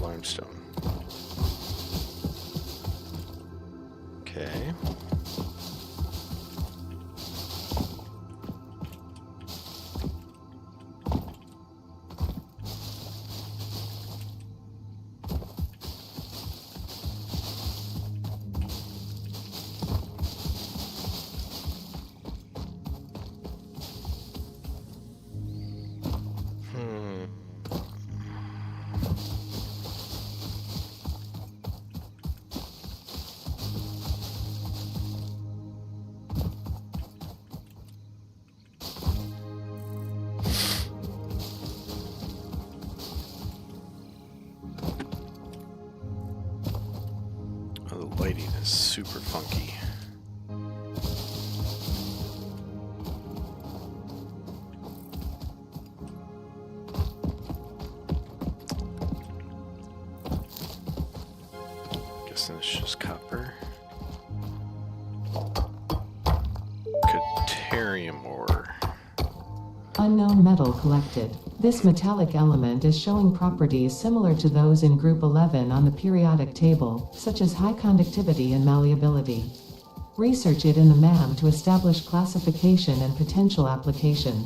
Limestone. Okay. Oh, the lighting is super funky. Guessing it's just copper. Caterium ore. Unknown metal collected. This metallic element is showing properties similar to those in Group 11 on the periodic table, such as high conductivity and malleability. Research it in the MAM to establish classification and potential application.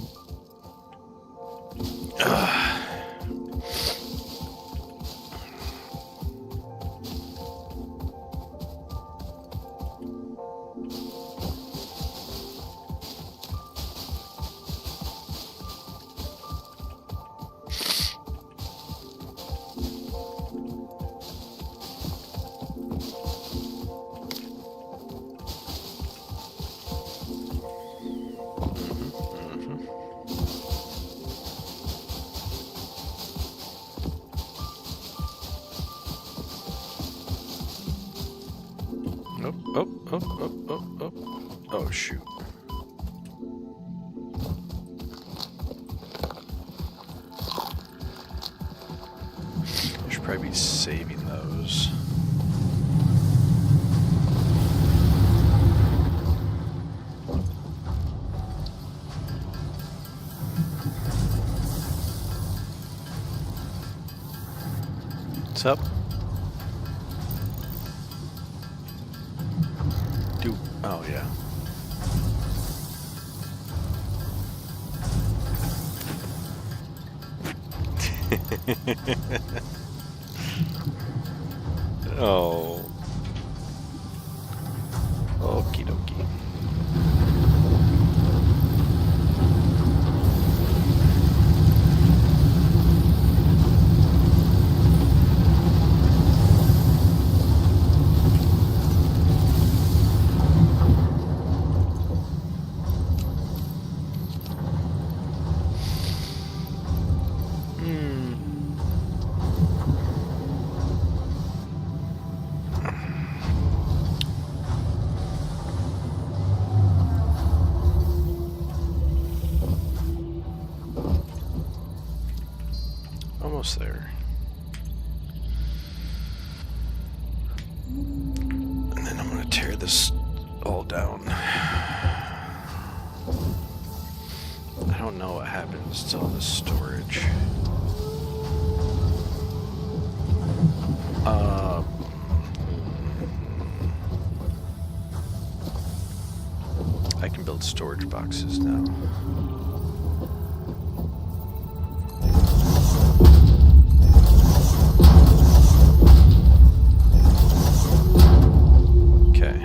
Oh, shoot. I should probably be saving those. What's up? Oh, yeah. Oh. Okie dokie. Almost there. And then I'm gonna tear this all down. I don't know what happens to all this storage. build storage boxes now. Okay.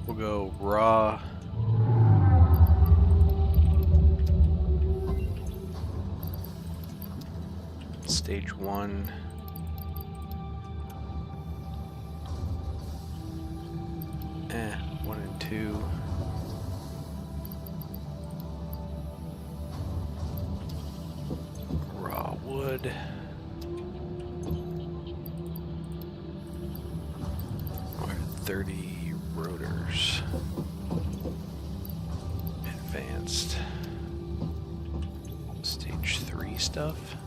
We'll go raw. Stage 1. One and 2. Raw wood. We're at 30 rotors. Advanced. Stage 3 stuff.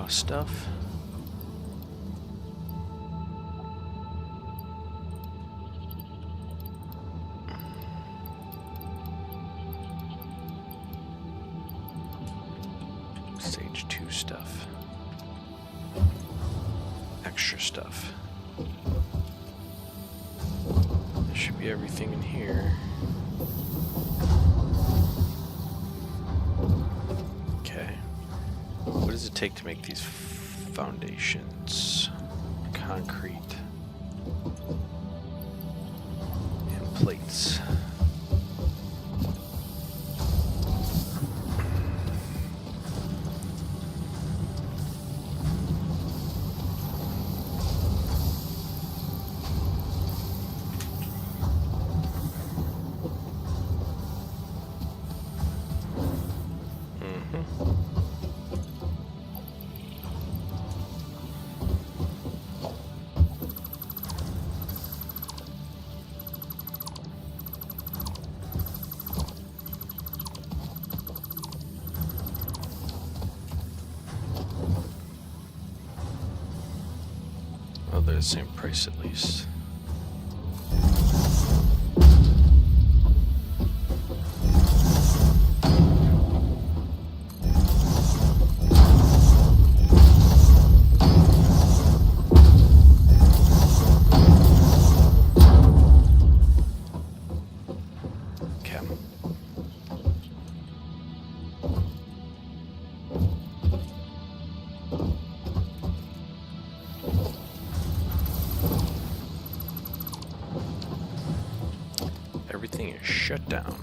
Stuff. Stage 2 stuff. Extra stuff. There should be everything in here. What does it take to make these foundations? Concrete and plates. They're the same price at least. Everything is shut down.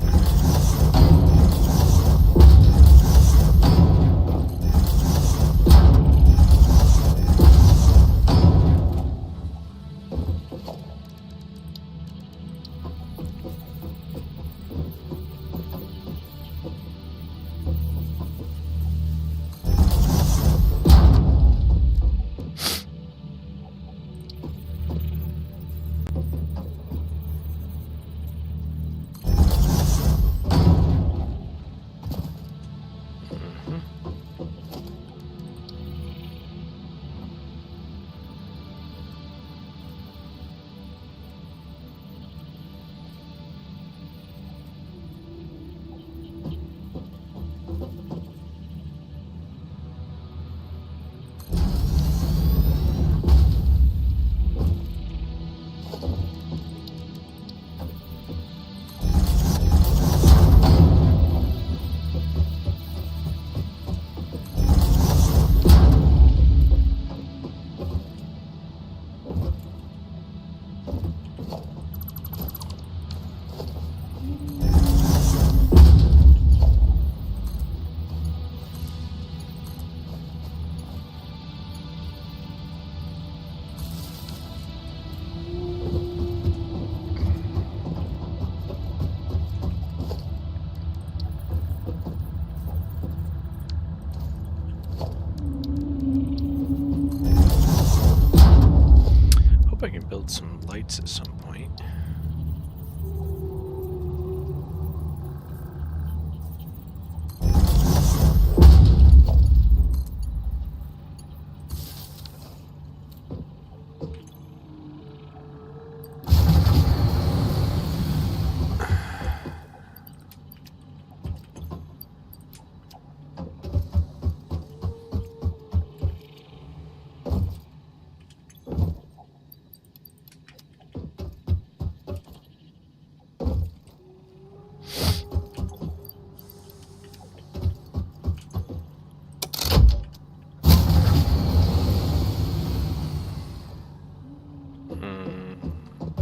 lights at some point.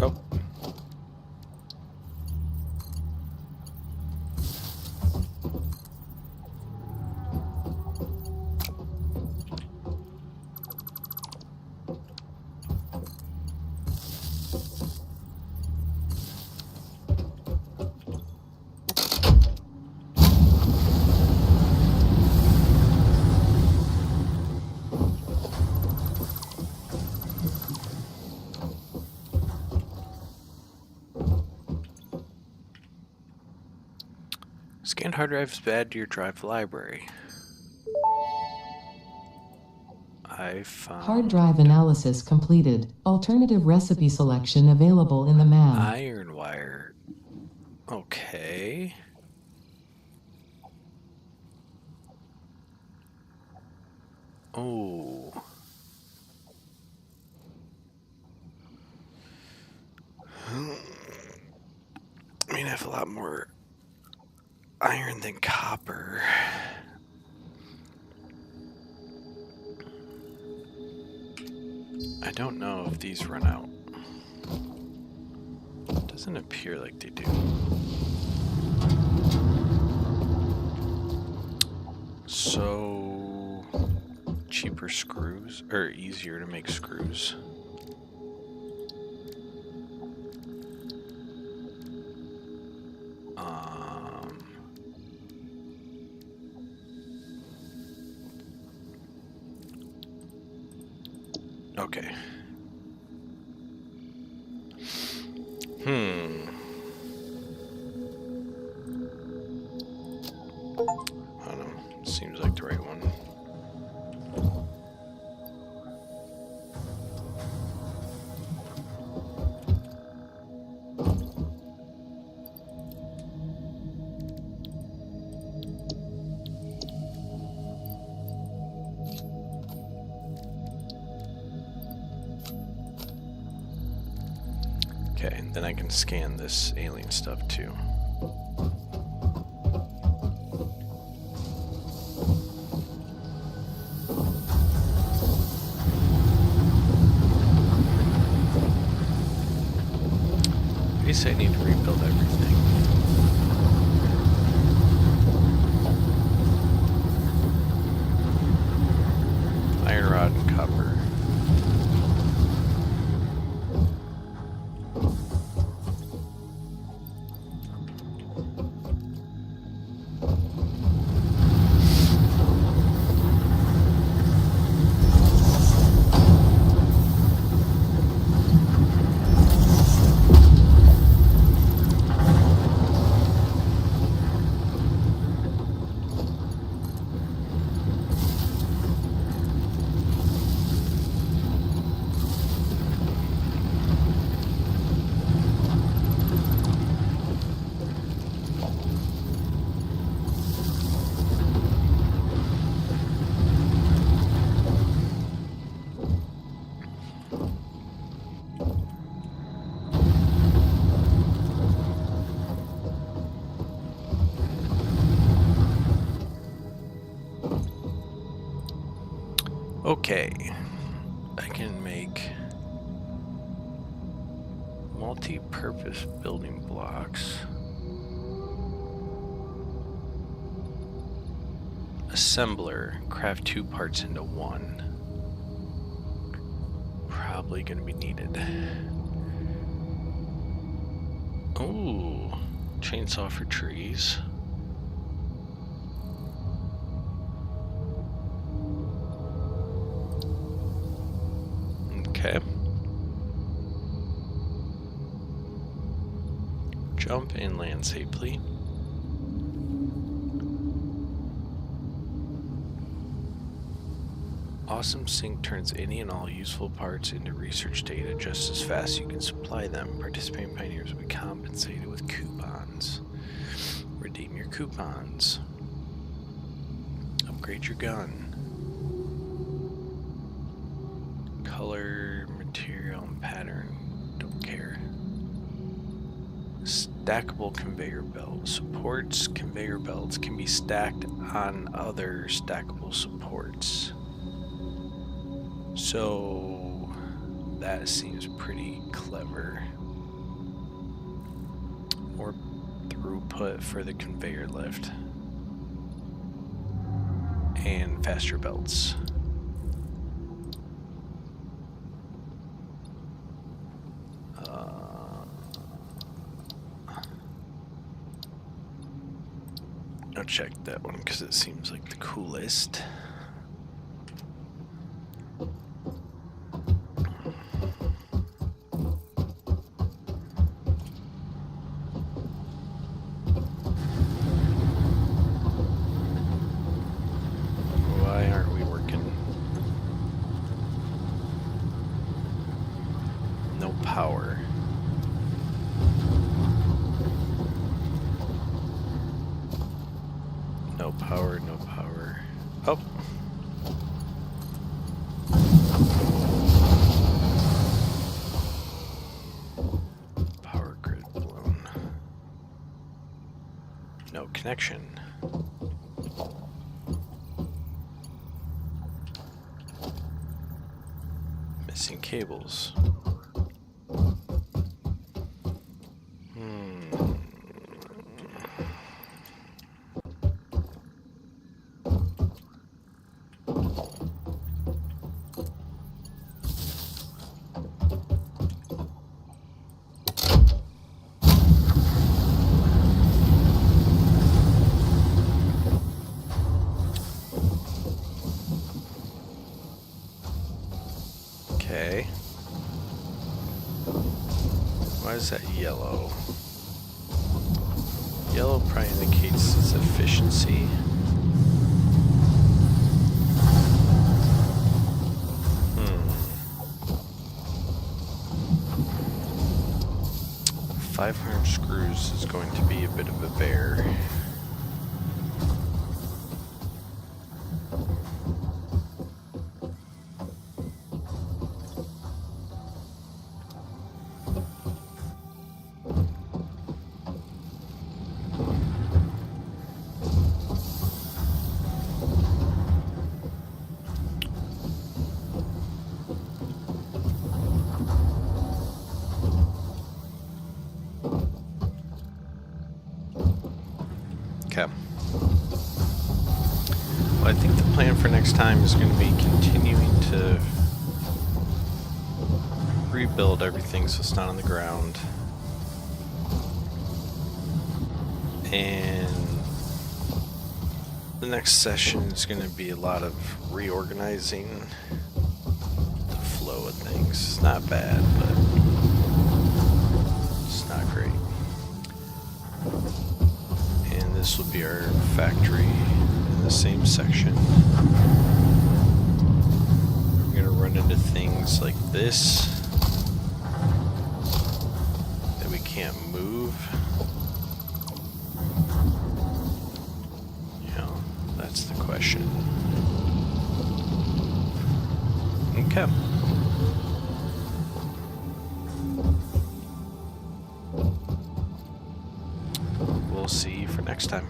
Oh. Scanned hard drives bad to your drive library. I found Hard drive analysis completed. Alternative recipe selection available in the map. iron wire. Okay. Oh. I mean, I have a lot more iron than copper. I don't know if these run out. Doesn't appear like they do. So, cheaper screws, or easier to make screws. Okay. I don't know. Seems like the right one. Okay, then I can scan this alien stuff too. I guess I need to rebuild everything. Iron rod and copper. Okay, I can make multi-purpose building blocks. Assembler, craft 2 parts into 1. Probably gonna be needed. Ooh, chainsaw for trees. Okay. Jump and land safely. Awesome Sync turns any and all useful parts into research data just as fast as you can supply them. Participating pioneers will be compensated with coupons. Redeem your coupons. Upgrade your gun. Color, material, and pattern. Don't care. Stackable conveyor belt. Supports conveyor belts can be stacked on other stackable supports. So that seems pretty clever. More throughput for the conveyor lift. And faster belts. I'll check that one because it seems like the coolest. Why aren't we working? No power. No power, no power. Oh. Power grid blown. No connection. Missing cables. Okay. Why is that yellow? Yellow probably indicates its efficiency. Hmm. 500 screws is going to be a bit of a bear. Okay. Well, I think the plan for next time is going to be continuing to rebuild everything so it's not on the ground. And the next session is going to be a lot of reorganizing the flow of things. It's not bad, but it's not great. And this will be our factory in the same section. We're going to run into things like this that we can't move. You know, that's the question. Okay. We'll see you for next time.